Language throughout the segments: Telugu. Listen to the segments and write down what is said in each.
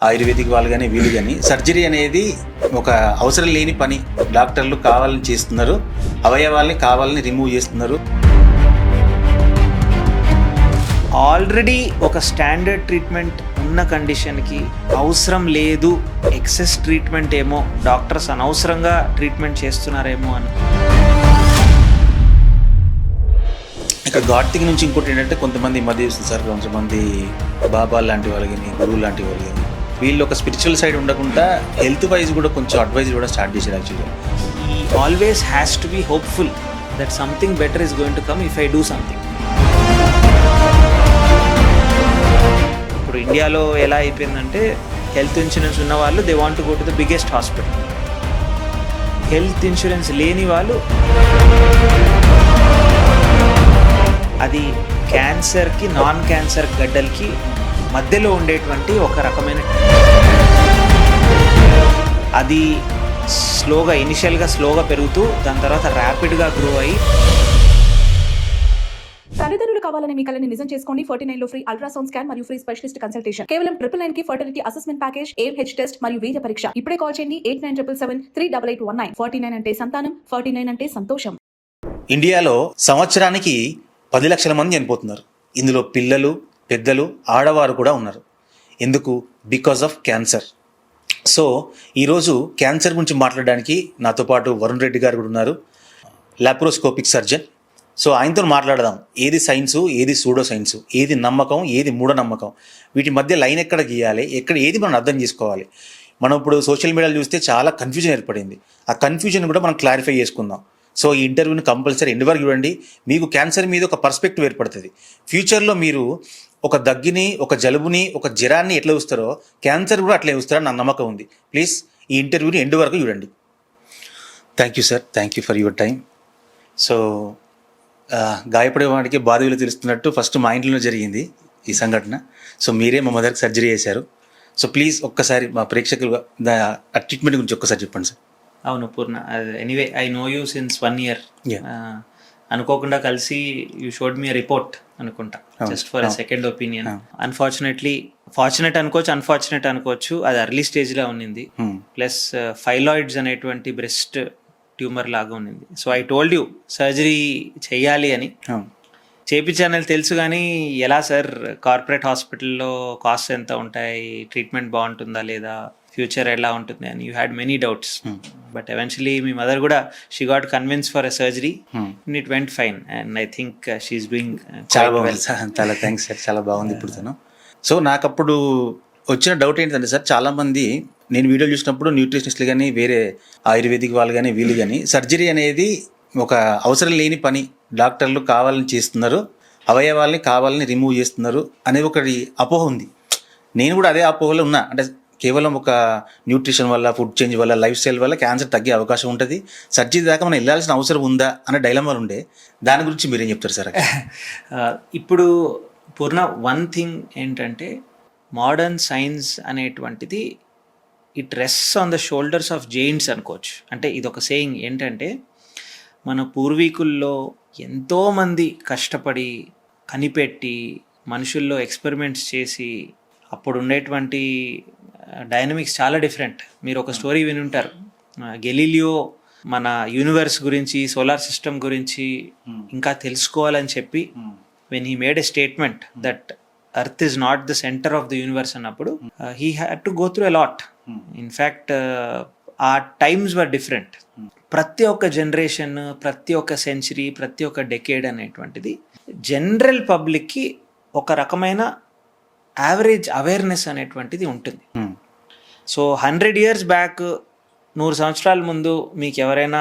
ఆయుర్వేదిక్ వాళ్ళు కానీ వీళ్ళు కానీ సర్జరీ అనేది ఒక అవసరం లేని పని. డాక్టర్లు కావాలని చేస్తున్నారు, అవయవాల్ని కావాలని రిమూవ్ చేస్తున్నారు. ఆల్రెడీ ఒక స్టాండర్డ్ ట్రీట్మెంట్ ఉన్న కండిషన్కి అవసరం లేదు, ఎక్సెస్ ట్రీట్మెంట్ ఏమో, డాక్టర్స్ అనవసరంగా ట్రీట్మెంట్ చేస్తున్నారేమో అని. ఇక గాడ్తికి నుంచి ఇంకోటి ఏంటంటే కొంతమంది మధ్య చూస్తుంది సార్, కొంతమంది బాబా లాంటి వాళ్ళు కానీ గురువు లాంటి వాళ్ళు కానీ వీళ్ళు ఒక స్పిరిచువల్ సైడ్ ఉండకుండా హెల్త్ వైజ్ కూడా కొంచెం అడ్వైజ్ కూడా స్టార్ట్ చేశారు. యాక్చువల్గా ఈ always has to be hopeful that something better is going to come if I do something. ఇప్పుడు ఇండియాలో ఎలా అయిపోయిందంటే హెల్త్ ఇన్సూరెన్స్ ఉన్న వాళ్ళు they want to go to the biggest hospital. Health insurance లేని వాళ్ళు అది క్యాన్సర్కి నాన్ క్యాన్సర్ గడ్డలకి మధ్యలో ఉండేటువంటి ఒక రకమైన అది ఇనిషియల్గా స్లోగా పెరుగుతూ దాని తర్వాత ర్యాపిడ్గా గ్రో అయ్యి. తల్లిదండ్రులు కావాలని మీ కలని నిజం చేసుకోండి. 49 లో ఫ్రీ అల్ట్రాసౌండ్ స్కాన్ మరియు ఫ్రీ స్పెషలిస్ట్ కన్సల్టేషన్. కేవలం 999 కి fertility assessment package, AMH test మరియు వీర్య పరీక్ష. ఇప్పుడే కాల్ చేయండి 8977738819. 49 అంటే సంతానం, 49 అంటే సంతోషం. ఇండియాలో సంవత్సరానికి 10 లక్షల మంది చనిపోతున్నారు. ఇందులో పిల్లలు, పెద్దలు, ఆడవారు కూడా ఉన్నారు. ఎందుకు? Because of cancer. సో ఈరోజు క్యాన్సర్ గురించి మాట్లాడడానికి నాతో పాటు వరుణ్ రెడ్డి గారు కూడా ఉన్నారు, లాప్రోస్కోపిక్ సర్జన్. సో ఆయనతో మాట్లాడదాం. ఏది సైన్సు, ఏది సూడో సైన్సు, ఏది నమ్మకం, ఏది మూఢనమ్మకం, వీటి మధ్య లైన్ ఎక్కడ గీయాలి, ఏది మనం అర్థం చేసుకోవాలి. మనం ఇప్పుడు సోషల్ మీడియాలో చూస్తే చాలా కన్ఫ్యూజన్ ఏర్పడింది. ఆ కన్ఫ్యూజన్ కూడా మనం క్లారిఫై చేసుకుందాం. సో ఈ ఇంటర్వ్యూని కంపల్సరీ ఎండ్ వరకు చూడండి. మీకు క్యాన్సర్ మీద ఒక పర్స్పెక్టివ్ ఏర్పడుతుంది. ఫ్యూచర్లో మీరు ఒక దగ్గుని, ఒక జలుబుని, ఒక జ్వరాన్ని ఎట్లా చూస్తారో క్యాన్సర్ కూడా అట్లే చూస్తారని నా నమ్మకం ఉంది. ప్లీజ్ ఈ ఇంటర్వ్యూని ఎండ్ వరకు చూడండి. Thank you sir, thank you for your time. So గాయపడే వాడికి బాధలు తెలుస్తున్నట్టు ఫస్ట్ మా ఇంట్లోనే జరిగింది ఈ సంఘటన. సో మీరే మా మదర్కి సర్జరీ చేశారు. సో ప్లీజ్ ఒక్కసారి మా ప్రేక్షకులు ఆ ట్రీట్మెంట్ గురించి ఒక్కసారి చెప్పండి సార్. అవును Purna, anyway I know you since 1 year. అనుకోకుండా కలిసి యూ షోడ్ మీ రిపోర్ట్ అనుకుంటా, just for a second opinion. Unfortunately fortunate అనుకోవచ్చు, అన్ఫార్చునేట్ అనుకోవచ్చు, అది అర్లీ స్టేజ్లో ఉన్నింది. ప్లస్ ఫైలాయిడ్స్ అనేటువంటి బ్రెస్ట్ ట్యూమర్ లాగా ఉన్నింది. So I told you surgery చెయ్యాలి అని. చేయించానని తెలుసు కానీ ఎలా సార్, కార్పొరేట్ హాస్పిటల్లో కాస్ట్ ఎంత ఉంటాయి, ట్రీట్మెంట్ బాగుంటుందా లేదా, ఫ్యూచర్ ఎలా ఉంటుంది అని you had many doubts. But eventually మీ మదర్ కూడా she got convince for a surgery and it went fine and I think she's doing చాలా బాగుంది సార్. చాలా థ్యాంక్స్ సార్, చాలా బాగుంది ఇప్పుడు తను. సో నాకు అప్పుడు వచ్చిన డౌట్ ఏంటంటే సార్, చాలామంది నేను వీడియో చూసినప్పుడు న్యూట్రిషనిస్టులు కానీ వేరే ఆయుర్వేదిక్ వాళ్ళు కానీ వీళ్ళు కానీ సర్జరీ అనేది ఒక అవసరం లేని పని, డాక్టర్లు కావాలని చేస్తున్నారు, అవయవాల్ని కావాలని రిమూవ్ చేస్తున్నారు అనే ఒకటి అపోహ ఉంది. నేను కూడా అదే అపోహలో ఉన్నా. అంటే కేవలం ఒక న్యూట్రిషన్ వల్ల, ఫుడ్ చేంజ్ వల్ల, లైఫ్ స్టైల్ వల్ల క్యాన్సర్ తగ్గే అవకాశం ఉంటుంది, సర్జరీ దాకా మనం వెళ్ళాల్సిన అవసరం ఉందా అనే డైలమాలు ఉండే. దాని గురించి మీరేం చెప్తారు సార్? ఇప్పుడు పూర్ణ, వన్ థింగ్ ఏంటంటే మోడర్న్ సైన్స్ అనేటువంటిది it rests on the shoulders of giants అనుకోవచ్చు. అంటే ఇది ఒక సేయింగ్ ఏంటంటే మన పూర్వీకుల్లో ఎంతోమంది కష్టపడి కనిపెట్టి మనుషుల్లో ఎక్స్పెరిమెంట్స్ చేసి అప్పుడు ఉండేటువంటి డైనమిక్స్ చాలా డిఫరెంట్. మీరు ఒక స్టోరీ విని ఉంటారు, గెలీలియో మన యూనివర్స్ గురించి, సోలార్ సిస్టమ్ గురించి ఇంకా తెలుసుకోవాలని చెప్పి when he made a statement that earth is not the centre of the universe అన్నప్పుడు he had to go through a lot. In fact ఆ టైమ్స్ వర్ డిఫరెంట్. ప్రతి ఒక్క జనరేషన్, ప్రతి ఒక్క సెంచరీ, ప్రతి ఒక్క డెకేడ్ అనేటువంటిది జనరల్ పబ్లిక్కి ఒక రకమైన యావరేజ్ అవేర్నెస్ అనేటువంటిది ఉంటుంది. సో 100 years బ్యాక్, 100 సంవత్సరాల ముందు మీకు ఎవరైనా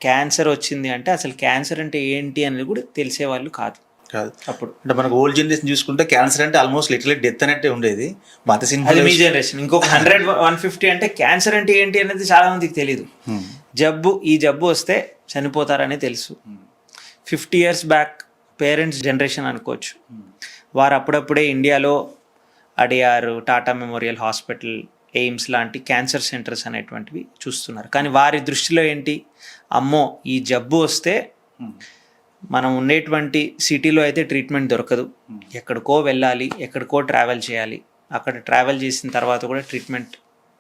క్యాన్సర్ వచ్చింది అంటే అసలు క్యాన్సర్ అంటే ఏంటి అనేది కూడా తెలిసేవాళ్ళు కాదు అప్పుడు. అంటే మనకు ఓల్డ్ జనరేషన్ చూసుకుంటే క్యాన్సర్ అంటే ఆల్మోస్ట్ లిటరలీ డెత్ అన్నట్టే ఉండేది. అది మీ జనరేషన్. ఇంకొక 100-150 అంటే క్యాన్సర్ అంటే ఏంటి అనేది చాలా మందికి తెలియదు. ఈ జబ్బు వస్తే చనిపోతారని తెలుసు. 50 years బ్యాక్ పేరెంట్స్ జనరేషన్ అనుకోవచ్చు, వారు అప్పుడప్పుడే ఇండియాలో Adyar, Tata memorial hospital, AIIMS లాంటి క్యాన్సర్ సెంటర్స్ అనేటువంటివి చూస్తున్నారు. కానీ వారి దృష్టిలో ఏంటి, అమ్మో ఈ జబ్బు వస్తే మనం ఉండేటువంటి సిటీలో అయితే ట్రీట్మెంట్ దొరకదు, ఎక్కడికో వెళ్ళాలి, ఎక్కడికో ట్రావెల్ చేయాలి, అక్కడ ట్రావెల్ చేసిన తర్వాత కూడా ట్రీట్మెంట్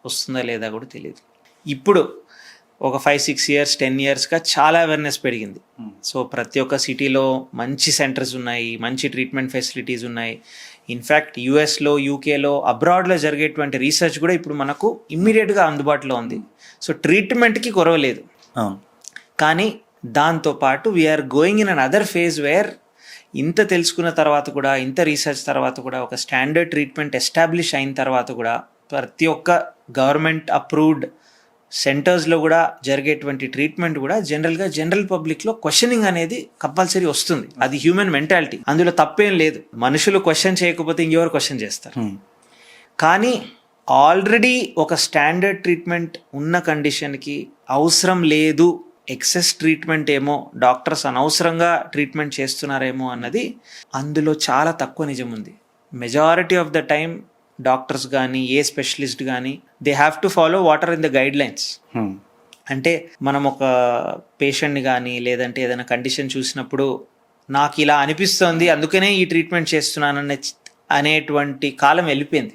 వస్తుందా లేదా కూడా తెలియదు. ఇప్పుడు ఒక 5-6 years 10 yearsగా చాలా అవేర్నెస్ పెరిగింది. సో ప్రతి ఒక్క సిటీలో మంచి సెంటర్స్ ఉన్నాయి, మంచి ట్రీట్మెంట్ ఫెసిలిటీస్ ఉన్నాయి. ఇన్ఫ్యాక్ట్ యూఎస్లో, యూకేలో, అబ్రాడ్లో జరిగేటువంటి రీసెర్చ్ కూడా ఇప్పుడు మనకు ఇమ్మీడియట్గా అందుబాటులో ఉంది. సో ట్రీట్మెంట్కి కొరవలేదు. కానీ దాంతోపాటు we're going in an other phase where ఇంత తెలుసుకున్న తర్వాత కూడా, ఇంత రీసెర్చ్ తర్వాత కూడా, ఒక స్టాండర్డ్ ట్రీట్మెంట్ ఎస్టాబ్లిష్ అయిన తర్వాత కూడా ప్రతి ఒక్క గవర్నమెంట్ అప్రూవ్డ్ సెంటర్స్లో కూడా జరిగేటువంటి ట్రీట్మెంట్ కూడా జనరల్ పబ్లిక్లో క్వశ్చనింగ్ అనేది కంపల్సరీ వస్తుంది. అది హ్యూమన్ మెంటాలిటీ, అందులో తప్పేం లేదు. మనుషులు క్వశ్చన్ చేయకపోతే ఇంకెవరు క్వశ్చన్ చేస్తారు. కానీ ఆల్రెడీ ఒక స్టాండర్డ్ ట్రీట్మెంట్ ఉన్న కండిషన్కి అవసరం లేదు, ఎక్సెస్ ట్రీట్మెంట్ ఏమో, డాక్టర్స్ అనవసరంగా ట్రీట్మెంట్ చేస్తున్నారేమో అన్నది అందులో చాలా తక్కువ నిజం ఉంది. Majority of the time doctors కానీ, ఏ స్పెషలిస్ట్ కానీ, they have to follow what are in the guidelines. అంటే మనం ఒక పేషెంట్ని కానీ లేదంటే ఏదైనా కండిషన్ చూసినప్పుడు నాకు ఇలా అనిపిస్తోంది అందుకనే ఈ ట్రీట్మెంట్ చేస్తున్నాననే అనేటువంటి కాలం వెళ్ళిపోయింది.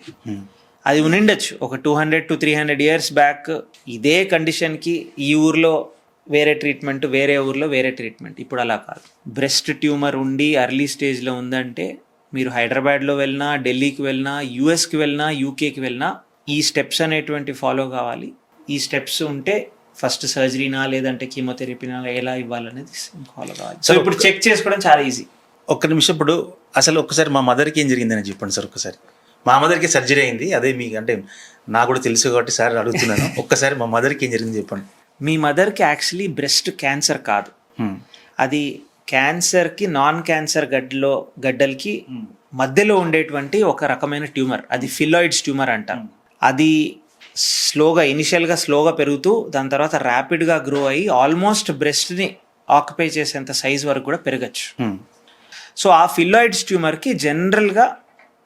అది ఉండిండొచ్చు ఒక 200 to 300 years బ్యాక్. ఇదే కండిషన్కి ఈ ఊర్లో వేరే ట్రీట్మెంట్, వేరే ఊర్లో వేరే ట్రీట్మెంట్. ఇప్పుడు అలా కాదు. బ్రెస్ట్ ట్యూమర్ ఉండి ఎర్లీ స్టేజ్లో ఉందంటే మీరు హైదరాబాద్లో వెళ్ళినా, ఢిల్లీకి వెళ్ళినా, యూఎస్కి వెళ్ళినా, యూకేకి వెళ్ళినా ఈ స్టెప్స్ అనేటువంటి ఫాలో కావాలి. ఈ స్టెప్స్ ఉంటే ఫస్ట్ సర్జరీనా లేదంటే కీమోథెరపీనా ఎలా ఇవ్వాలనేది ఫాలో కావాలి. సో ఇప్పుడు చెక్ చేసుకోవడం చాలా ఈజీ. ఒక్క నిమిషం, ఇప్పుడు అసలు ఒక్కసారి మా మదర్కి ఏం జరిగిందని చెప్పండి సార్. ఒక్కసారి మా మదర్కి సర్జరీ అయింది, అదే మీకు అంటే నాకు కూడా తెలుసు కాబట్టి సార్ అడుగుతున్నాను. ఒక్కసారి మా మదర్కి ఏం జరిగింది చెప్పండి. మీ మదర్కి యాక్చువల్లీ బ్రెస్ట్ క్యాన్సర్ కాదు, అది క్యాన్సర్కి నాన్ క్యాన్సర్ గడ్డలకి మధ్యలో ఉండేటువంటి ఒక రకమైన ట్యూమర్, అది ఫిలాయిడ్స్ ట్యూమర్ అంటాం. అది ఇనిషియల్గా స్లోగా పెరుగుతూ దాని తర్వాత ర్యాపిడ్గా గ్రో అయ్యి ఆల్మోస్ట్ బ్రెస్ట్ని ఆక్యుపై చేసేంత సైజ్ వరకు కూడా పెరగచ్చు. సో ఆ ఫిలాయిడ్స్ ట్యూమర్కి జనరల్గా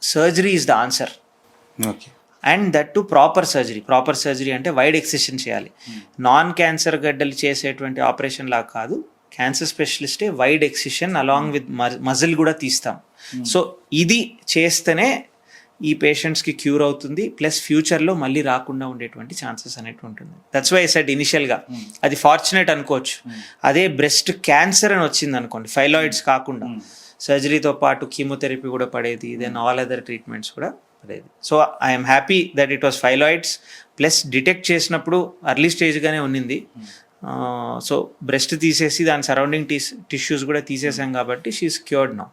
surgery is the answer. Okay. And that to proper surgery అంటే వైడ్ ఎక్సిషన్ చేయాలి. నాన్ క్యాన్సర్ గడ్డలు చేసేటువంటి ఆపరేషన్ లాగా కాదు, క్యాన్సర్ స్పెషలిస్టే wide excision along with muscle కూడా తీస్తాం. సో ఇది చేస్తేనే ఈ పేషెంట్స్కి క్యూర్ అవుతుంది, ప్లస్ ఫ్యూచర్లో మళ్ళీ రాకుండా ఉండేటువంటి ఛాన్సెస్ అనేవి ఉంటుంది. దట్స్ వై సెడ్ ఇనిషియల్గా అది ఫార్చునేట్ అనుకోవచ్చు. అదే బ్రెస్ట్ క్యాన్సర్ అని వచ్చింది అనుకోండి, ఫైలాయిడ్స్ కాకుండా సర్జరీతో పాటు కీమోథెరపీ కూడా పడేది, దెన్ ఆల్ అదర్ ట్రీట్మెంట్స్ కూడా పడేది. So I'm happy that it was phyllodes, plus detect చేసినప్పుడు అర్లీ స్టేజ్గానే ఉన్నింది. సో బ్రెస్ట్ తీసేసి దాని సరౌండింగ్ టిష్యూస్ కూడా తీసేసాం కాబట్టి షీఈస్ క్యూర్డ్ నౌ.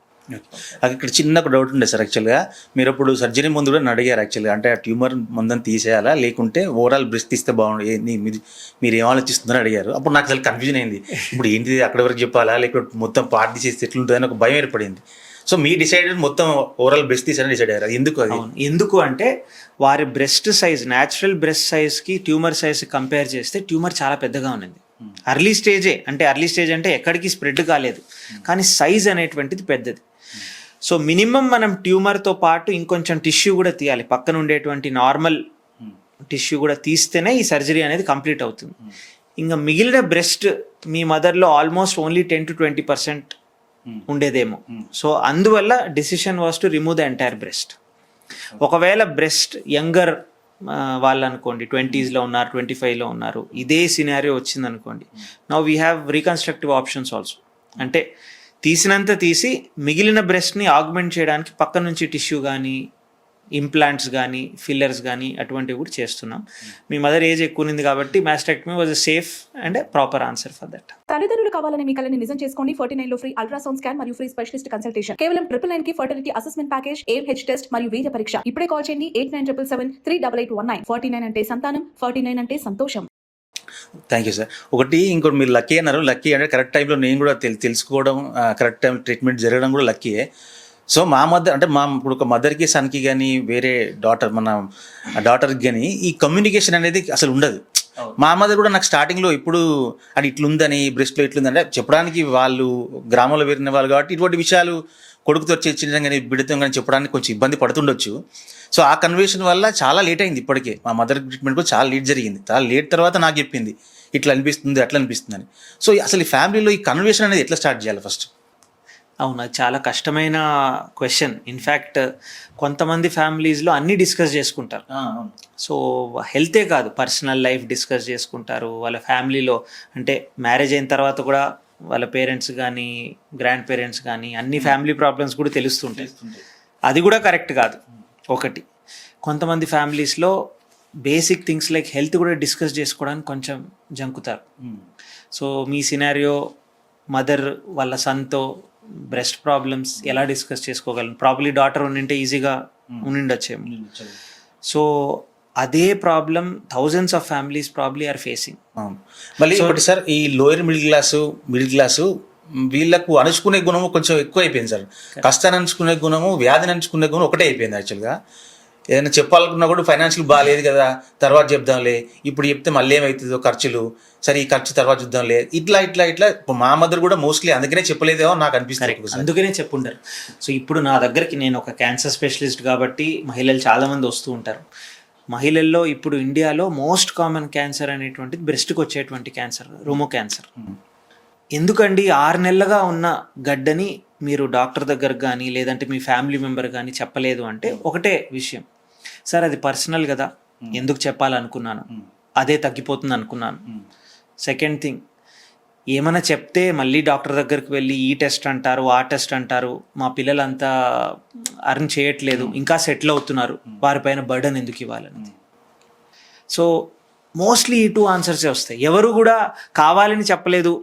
అది ఇక్కడ చిన్న ఒక డౌట్ ఉండే సార్. యాక్చువల్గా మీరు అప్పుడు సర్జరీ ముందు కూడా అడిగారు యాక్చువల్గా, అంటే ఆ ట్యూమర్ ముందని తీసేయాలా లేకుంటే ఓవరాల్ బ్రెస్ట్ తీస్తే బాగుంది, మీరు ఏం ఆలోచిస్తున్నారని అడిగారు. అప్పుడు నాకు అసలు కన్ఫ్యూజన్ అయింది, ఇప్పుడు ఏంటిది అక్కడి వరకు చెప్పాలా లేకపోతే మొత్తం పార్ట్ తీసేస్తే ఎట్లుంటుంది అని ఒక భయం ఏర్పడింది. సో మీ డిసైడెడ్ మొత్తం ఓవరాల్ బ్రెస్ట్ తీసారని డిసైడ్ అయ్యారు. ఎందుకు అది? ఎందుకు అంటే వారి బ్రెస్ట్ సైజ్, న్యాచురల్ బ్రెస్ట్ సైజ్కి ట్యూమర్ సైజ్ కంపేర్ చేస్తే ట్యూమర్ చాలా పెద్దగా ఉన్నది. అర్లీ స్టేజ్ అంటే ఎక్కడికి స్ప్రెడ్ కాలేదు, కానీ సైజ్ అనేటువంటిది పెద్దది. సో మినిమం మనం ట్యూమర్తో పాటు ఇంకొంచెం టిష్యూ కూడా తీయాలి, పక్కన ఉండేటువంటి నార్మల్ టిష్యూ కూడా తీస్తేనే ఈ సర్జరీ అనేది కంప్లీట్ అవుతుంది. ఇంకా మిగిలిన బ్రెస్ట్ మీ మదర్లో ఆల్మోస్ట్ ఓన్లీ 10 to 20% ఉండేదేమో. సో అందువల్ల decision was to remove the entire breast. ఒకవేళ బ్రెస్ట్ యంగర్ వాళ్ళు అనుకోండి, 20s ఉన్నారు, 25లో ఉన్నారు, ఇదే సినారియో వచ్చింది అనుకోండి, now we have reconstructive options also. అంటే తీసినంత తీసి మిగిలిన బ్రెస్ట్ని ఆగ్మెంట్ చేయడానికి పక్క నుంచి టిష్యూ కానీ, ఇంప్లాంట్స్ కానీ, ఫిల్లర్స్ కానీ అటువంటివి కూడా చేస్తున్నాం. మీ మదర్ ఏజ్ ఎక్కువ ఉంది కాబట్టి mastectomy was a safe and proper answer for that. తల్లిదండ్రులు కావాలని మీ కలని నిజం చేసుకోండి. 49 లో ఫ్రీ అల్ట్రాసౌండ్ స్కాన్ మరియు ఫ్రీ స్పెషలిస్ట్ కన్సల్టేషన్. కేవలం 999 కి fertility assessment package, AMH test మరియు వీర్య పరీక్ష. ఇప్పుడే కాల్ చేయండి 8977738819. 49 అంటే సంతానం, 49 అంటే సంతోషం. Thank you sir. ఇంకోటి మీరు లక్కీ అన్నారు. లక్కీ అంటే కరెక్ట్ టైంలో నేను కూడా తెలుసుకోవడం, కరెక్ట్ టైం ట్రీట్మెంట్ జరగడం కూడా లక్కీయే. సో మా మదర్ అంటే ఇప్పుడు ఒక మదర్కి సన్కి కానీ వేరే డాటర్కి కానీ ఈ కమ్యూనికేషన్ అనేది అసలు ఉండదు. మా మదర్ కూడా నాకు స్టార్టింగ్లో ఇప్పుడు అది ఇట్లుందని, బ్రెస్ట్లో ఇట్లుందంటే చెప్పడానికి వాళ్ళు గ్రామంలో పెరిగిన వాళ్ళు కాబట్టి ఇటువంటి విషయాలు కొడుకుతో చర్చించడం కానీ బిడ్డతో కానీ చెప్పడానికి కొంచెం ఇబ్బంది పడుతుండొచ్చు. సో ఆ కన్వర్సేషన్ వల్ల చాలా లేట్ అయింది. ఇప్పటికే మా మదర్ ట్రీట్మెంట్ కూడా చాలా లేట్ జరిగింది. చాలా లేట్ తర్వాత నాకు చెప్పింది ఇట్లా అనిపిస్తుంది, అట్లా అనిపిస్తుంది అని. సో అసలు ఈ ఫ్యామిలీలో ఈ కన్వర్సేషన్ అనేది ఎట్లా స్టార్ట్ చేయాలి ఫస్ట్? అవును, అది చాలా కష్టమైన క్వశ్చన్. ఇన్ఫ్యాక్ట్ కొంతమంది ఫ్యామిలీస్లో అన్నీ డిస్కస్ చేసుకుంటారు. సో హెల్తే కాదు, పర్సనల్ లైఫ్ డిస్కస్ చేసుకుంటారు. వాళ్ళ ఫ్యామిలీలో అంటే మ్యారేజ్ అయిన తర్వాత కూడా వాళ్ళ పేరెంట్స్ కానీ గ్రాండ్ పేరెంట్స్ కానీ అన్ని ఫ్యామిలీ ప్రాబ్లమ్స్ కూడా తెలుస్తుంటాయి. అది కూడా కరెక్ట్ కాదు. ఒకటి, కొంతమంది ఫ్యామిలీస్లో బేసిక్ థింగ్స్ లైక్ హెల్త్ కూడా డిస్కస్ చేసుకోవడానికి కొంచెం జంకుతారు. సో మీ సినారియో, మదర్ వాళ్ళ సన్తో బ్రెస్ట్ ప్రాబ్లమ్స్ ఎలా డిస్కస్ చేసుకోగలను, ప్రాబ్లీ డాటర్ ఉండింటే ఈజీగా ఉండిండొచ్చేమో. సో అదే problem thousands of families probably are facing. మళ్ళీ ఒకటి సార్, ఈ లోయర్ మిడిల్ క్లాసు వీళ్ళకు అణుచుకునే గుణము కొంచెం ఎక్కువ అయిపోయింది సార్. కష్టాన్ని అణుచుకునే గుణము, వ్యాధిని అణుచుకునే గుణం ఒకటే అయిపోయింది యాక్చువల్గా. ఏదైనా చెప్పాలనుకున్నా కూడా ఫైనాన్షియల్ బాగాలేదు కదా, తర్వాత చెప్దాంలే, ఇప్పుడు చెప్తే మళ్ళీ ఏమవుతుందో ఖర్చులు, సరే ఈ ఖర్చు తర్వాత చూద్దాంలే, ఇట్లా మా మదర్ కూడా మోస్ట్లీ అందుకనే చెప్పలేదేమో నాకు అనిపిస్తుంది. అందుకనే చెప్పుంటారు. సో ఇప్పుడు నా దగ్గరికి, నేను ఒక క్యాన్సర్ స్పెషలిస్ట్ కాబట్టి మహిళలు చాలామంది వస్తూ ఉంటారు. మహిళల్లో ఇప్పుడు ఇండియాలో మోస్ట్ కామన్ క్యాన్సర్ అనేటువంటిది బ్రెస్ట్కి వచ్చేటువంటి క్యాన్సర్, రొమో క్యాన్సర్. ఎందుకండి 6 నెలలుగా ఉన్న గడ్డని మీరు డాక్టర్ దగ్గరకు కానీ లేదంటే మీ ఫ్యామిలీ మెంబర్ కానీ చెప్పలేదు అంటే ఒకటే విషయం, సార్ అది పర్సనల్ కదా, ఎందుకు చెప్పాలనుకున్నాను, అదే తగ్గిపోతుంది అనుకున్నాను. సెకండ్ థింగ్, ఏమైనా చెప్తే మళ్ళీ డాక్టర్ దగ్గరికి వెళ్ళి ఈ టెస్ట్ అంటారు, ఆ టెస్ట్ అంటారు, మా పిల్లలంతా అర్న్ చేయట్లేదు, ఇంకా సెటిల్ అవుతున్నారు, వారిపైన బర్డన్ ఎందుకు ఇవ్వాలని. సో మోస్ట్లీ ఈ 2 ఆన్సర్సే వస్తాయి. ఎవరు కూడా కావాలని చెప్పలేదు,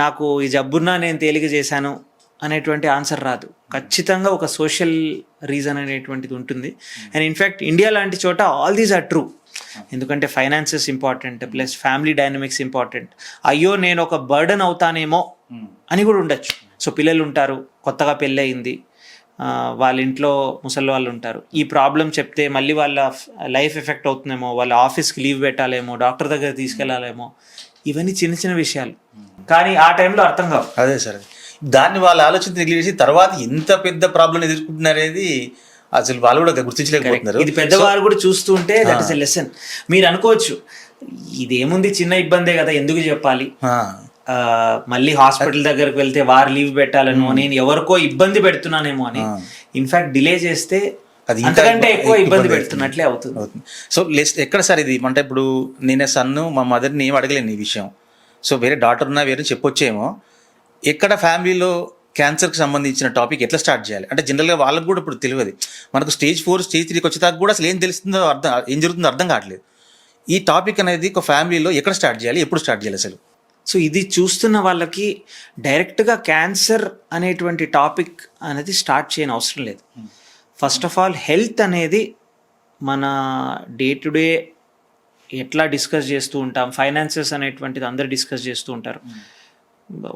నాకు ఈ జబ్బున్నా నేను తేలిక చేశాను అనేటువంటి ఆన్సర్ రాదు. ఖచ్చితంగా ఒక సోషల్ రీజన్ అనేటువంటిది ఉంటుంది. అండ్ ఇన్ఫ్యాక్ట్ ఇండియా లాంటి చోట ఆల్ దీస్ ఆర్ ట్రూ. ఎందుకంటే finances important, plus family dynamics important. అయ్యో నేను ఒక బర్డన్ అవుతానేమో అని కూడా ఉండొచ్చు. సో పిల్లలు ఉంటారు, కొత్తగా పెళ్ళి అయింది, వాళ్ళ ఇంట్లో ముసలి వాళ్ళు ఉంటారు, ఈ ప్రాబ్లం చెప్తే మళ్ళీ వాళ్ళ లైఫ్ ఎఫెక్ట్ అవుతుందేమో, వాళ్ళ ఆఫీస్కి లీవ్ పెట్టాలేమో, డాక్టర్ దగ్గర తీసుకెళ్లాలేమో, ఇవన్నీ చిన్న చిన్న విషయాలు, కానీ ఆ టైంలో అర్థం కావు. అదే సార్, దాన్ని వాళ్ళ ఆలోచన తెలియజేసి తర్వాత ఎంత పెద్ద ప్రాబ్లం ఎదుర్కొంటున్నారనేది అసలు వాళ్ళు కూడా గుర్తించలేకపోతున్నారు. ఇది పెద్దవారు కూడా చూస్తూ ఉంటే దట్ ఇస్ ఎ లెసన్. మీరు అనుకోవచ్చు ఇదేముంది, చిన్న ఇబ్బందే కదా, ఎందుకు చెప్పాలి, మళ్ళీ హాస్పిటల్ దగ్గరకు వెళ్తే వారు లీవ్ పెట్టాలను, నేను ఎవరికో ఇబ్బంది పెడుతున్నానేమో అని. ఇన్ఫాక్ట్ డిలే చేస్తే అది ఇంతకంటే ఎక్కువ ఇబ్బంది పెడుతున్నట్లే అవుతుంది. సో ఎక్కడ సార్ ఇది అంటే, ఇప్పుడు నేనే సన్ను మా మదర్ని ఏం అడగలేను ఈ విషయం, సో వేరే డాక్టర్ ఉన్నా వేరే చెప్పొచ్చేమో, ఎక్కడ ఫ్యామిలీలో క్యాన్సర్కి సంబంధించిన టాపిక్ ఎట్లా స్టార్ట్ చేయాలి అంటే జనరల్గా వాళ్ళకు కూడా ఇప్పుడు తెలియదు. మనకు స్టేజ్ 4 స్టేజ్ 3కి వచ్చేదాకా కూడా అసలు ఏం తెలుస్తుందో ఏం జరుగుతుందో అర్థం కావట్లేదు. ఈ టాపిక్ అనేది ఒక ఫ్యామిలీలో ఎక్కడ స్టార్ట్ చేయాలి, ఎప్పుడు స్టార్ట్ చేయాలి అసలు? సో ఇది చూస్తున్న వాళ్ళకి డైరెక్ట్గా క్యాన్సర్ అనేటువంటి టాపిక్ అనేది స్టార్ట్ చేయని అవసరం లేదు. ఫస్ట్ ఆఫ్ ఆల్ హెల్త్ అనేది మన డే టు డే ఎట్లా డిస్కస్ చేస్తూ ఉంటాం, ఫైనాన్సెస్ అనేటువంటిది అందరు డిస్కస్ చేస్తూ ఉంటారు.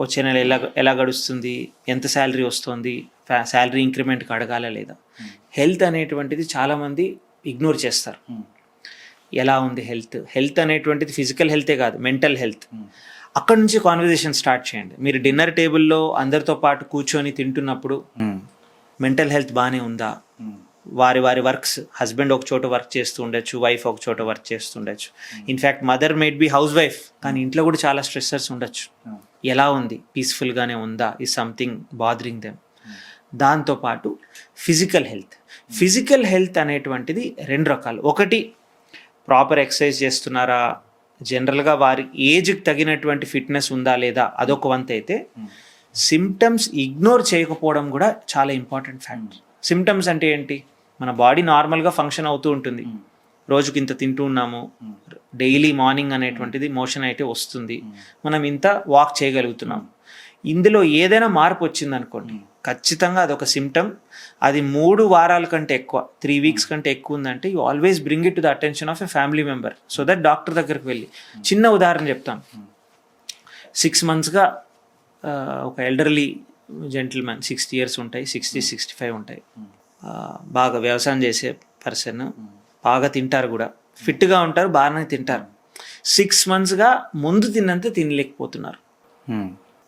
వచ్చే నెల ఎలా గడుస్తుంది, ఎంత శాలరీ వస్తుంది, శాలరీ ఇంక్రిమెంట్కి అడగాలా లేదా. హెల్త్ అనేటువంటిది చాలామంది ఇగ్నోర్ చేస్తారు. ఎలా ఉంది హెల్త్ అనేటువంటిది ఫిజికల్ హెల్తే కాదు, మెంటల్ హెల్త్. అక్కడ నుంచి కాన్వర్జేషన్ స్టార్ట్ చేయండి. మీరు డిన్నర్ టేబుల్లో అందరితో పాటు కూర్చొని తింటున్నప్పుడు మెంటల్ హెల్త్ బాగానే ఉందా, వారి వర్క్స్, హస్బెండ్ ఒక చోట వర్క్ చేస్తూ ఉండొచ్చు, వైఫ్ ఒక చోట వర్క్ చేస్తుండొచ్చు. In fact mother maybe housewife, కానీ ఇంట్లో కూడా చాలా స్ట్రెస్సర్స్ ఉండొచ్చు. ఎలా ఉంది, పీస్ఫుల్గానే ఉందా, ఈజ్ సంథింగ్ బాదరింగ్ దెమ్. దాంతోపాటు ఫిజికల్ హెల్త్ అనేటువంటిది 2 రకాలు. ఒకటి, ప్రాపర్ ఎక్సర్సైజ్ చేస్తున్నారా, జనరల్గా వారి ఏజ్కి తగినటువంటి ఫిట్నెస్ ఉందా లేదా, అదొక వంత అయితే, సిమ్టమ్స్ ఇగ్నోర్ చేయకపోవడం కూడా చాలా ఇంపార్టెంట్ ఫ్యాక్టర్. సిమ్టమ్స్ అంటే ఏంటి, మన బాడీ నార్మల్గా ఫంక్షన్ అవుతూ ఉంటుంది, రోజుకి ఇంత తింటూ ఉన్నాము, డైలీ మార్నింగ్ అనేటువంటిది మోషన్ అయితే వస్తుంది, మనం ఇంత వాక్ చేయగలుగుతున్నాం. ఇందులో ఏదైనా మార్పు వచ్చింది అనుకోండి, ఖచ్చితంగా అదొక సిమ్టమ్. అది 3 వారాల కంటే ఎక్కువ, 3 వీక్స్ కంటే ఎక్కువ ఉందంటే you always bring it to the attention of a family member, so that doctor దగ్గరికి వెళ్ళి. చిన్న ఉదాహరణ చెప్తాను. 6 మంత్స్గా ఒక ఎల్డర్లీ జెంటిల్మెన్, 60 years ఉంటాయి, 60-65 ఉంటాయి, బాగా వ్యవసాయం చేసే పర్సన్, బాగా తింటారు కూడా, ఫిట్గా ఉంటారు, బాగానే తింటారు. 6 monthsగా ముందు తిన్నంత తినలేకపోతున్నారు.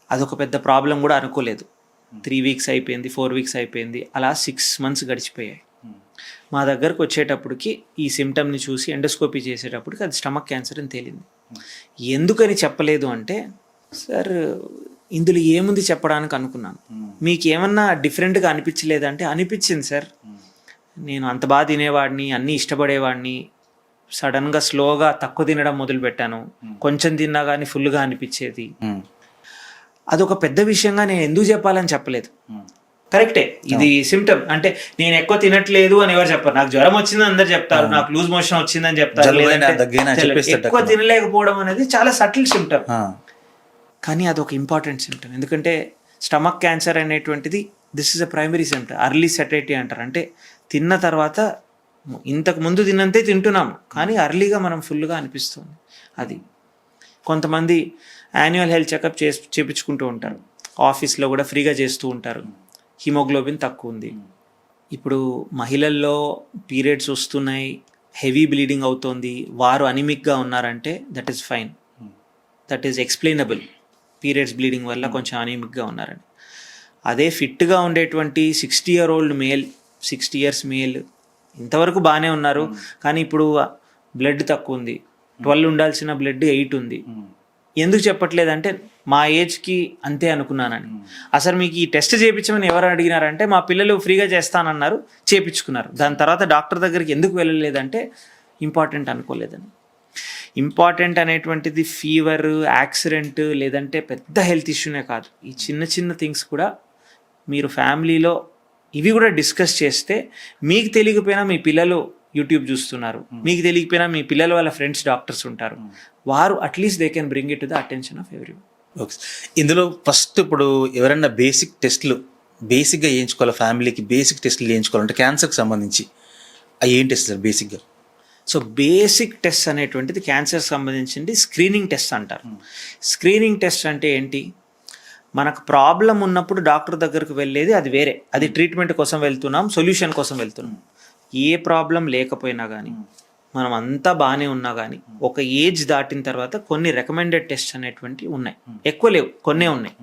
అదొక పెద్ద ప్రాబ్లం కూడా అనుకోలేదు. 3 weeks అయిపోయింది, 4 weeks అయిపోయింది, అలా 6 months గడిచిపోయాయి. మా దగ్గరకు వచ్చేటప్పటికి ఈ సిమ్టమ్ని చూసి ఎండోస్కోపీ చేసేటప్పటికి అది స్టమక్ క్యాన్సర్ అని తేలింది. ఎందుకని చెప్పలేదు అంటే, సార్ ఇందులో ఏముంది చెప్పడానికి అనుకున్నాను. మీకు ఏమన్నా డిఫరెంట్గా అనిపించలేదంటే అనిపించింది సార్. నేను అంత బాగా తినేవాడిని, అన్నీ ఇష్టపడేవాడిని, సడన్గా స్లోగా తక్కువ తినడం మొదలుపెట్టాను. కొంచెం తిన్నా కానీ ఫుల్గా అనిపించేది. అదొక పెద్ద విషయంగా నేను ఎందుకు చెప్పాలని చెప్పలేదు. కరెక్టే, ఇది సిమ్టమ్. అంటే నేను ఎక్కువ తినట్లేదు అని ఎవరు చెప్పారు. నాకు జ్వరం వచ్చిందని అందరు చెప్తారు, నాకు లూజ్ మోషన్ వచ్చిందని చెప్తారు. ఎక్కువ తినలేకపోవడం అనేది చాలా సటిల్ సిమ్టమ్, కానీ అదొక ఇంపార్టెంట్ సిమ్టమ్. ఎందుకంటే స్టమక్ క్యాన్సర్ అనేటువంటిది this is a primary symptom, early సెటైటీ అంటారు. అంటే తిన్న తర్వాత ఇంతకు ముందు తిన్నంతే తింటున్నాము, కానీ అర్లీగా మనం ఫుల్గా అనిపిస్తుంది. అది కొంతమంది యాన్యువల్ హెల్త్ చెకప్ చేపించుకుంటూ ఉంటారు, ఆఫీస్లో కూడా ఫ్రీగా చేస్తూ ఉంటారు. హిమోగ్లోబిన్ తక్కువ ఉంది. ఇప్పుడు మహిళల్లో పీరియడ్స్ వస్తున్నాయి, హెవీ బ్లీడింగ్ అవుతోంది, వారు అనిమిక్గా ఉన్నారంటే that is fine, that is explainable. Periods bleeding వల్ల కొంచెం అనీమిక్గా ఉన్నారని. అదే ఫిట్గా ఉండేటువంటి 60-year-old మేల్, 60 years మేల్ ఇంతవరకు బాగానే ఉన్నారు, కానీ ఇప్పుడు బ్లడ్ తక్కువ ఉంది, 12 ఉండాల్సిన బ్లడ్ 8 ఉంది. ఎందుకు చెప్పట్లేదంటే మా ఏజ్కి అంతే అనుకున్నానని. అసలు మీకు ఈ టెస్ట్ చేయించమని ఎవరు అడిగినారంటే మా పిల్లలు ఫ్రీగా చేస్తానన్నారు, చేయించుకున్నారు. దాని తర్వాత డాక్టర్ దగ్గరికి ఎందుకు వెళ్ళలేదంటే ఇంపార్టెంట్ అనుకోలేదని. ఇంపార్టెంట్ అనేటువంటిది ఫీవర్, యాక్సిడెంట్ లేదంటే పెద్ద హెల్త్ ఇష్యూనే కాదు. ఈ చిన్న చిన్న థింగ్స్ కూడా మీరు ఫ్యామిలీలో ఇవి కూడా డిస్కస్ చేస్తే, మీకు తెలియకపోయినా మీ పిల్లలు యూట్యూబ్ చూస్తున్నారు, మీకు తెలియకపోయినా మీ పిల్లల వాళ్ళ ఫ్రెండ్స్ డాక్టర్స్ ఉంటారు, వారు at least they can bring it to the attention of everyone. Okay, ఇందులో ఫస్ట్ ఇప్పుడు ఎవరైనా బేసిక్ టెస్ట్లు బేసిక్గా చేయించుకోవాలి, ఫ్యామిలీకి బేసిక్ టెస్ట్లు చేయించుకోవాలంటే క్యాన్సర్కి సంబంధించి అవి ఏం టెస్ట్ సార్ బేసిక్గా? సో బేసిక్ టెస్ట్ అనేటువంటిది క్యాన్సర్ సంబంధించింది స్క్రీనింగ్ టెస్ట్ అంటారు. స్క్రీనింగ్ టెస్ట్ అంటే ఏంటి? మనకు ప్రాబ్లం ఉన్నప్పుడు డాక్టర్ దగ్గరకు వెళ్ళేది అది వేరే, అది ట్రీట్మెంట్ కోసం వెళ్తున్నాం, సొల్యూషన్ కోసం వెళ్తున్నాం. ఏ ప్రాబ్లం లేకపోయినా కానీ, మనం అంతా బాగానే ఉన్నా కానీ, ఒక ఏజ్ దాటిన తర్వాత కొన్ని రికమెండెడ్ టెస్ట్ అనేటువంటివి ఉన్నాయి. ఎక్కువ లేవు, కొన్నే ఉన్నాయి.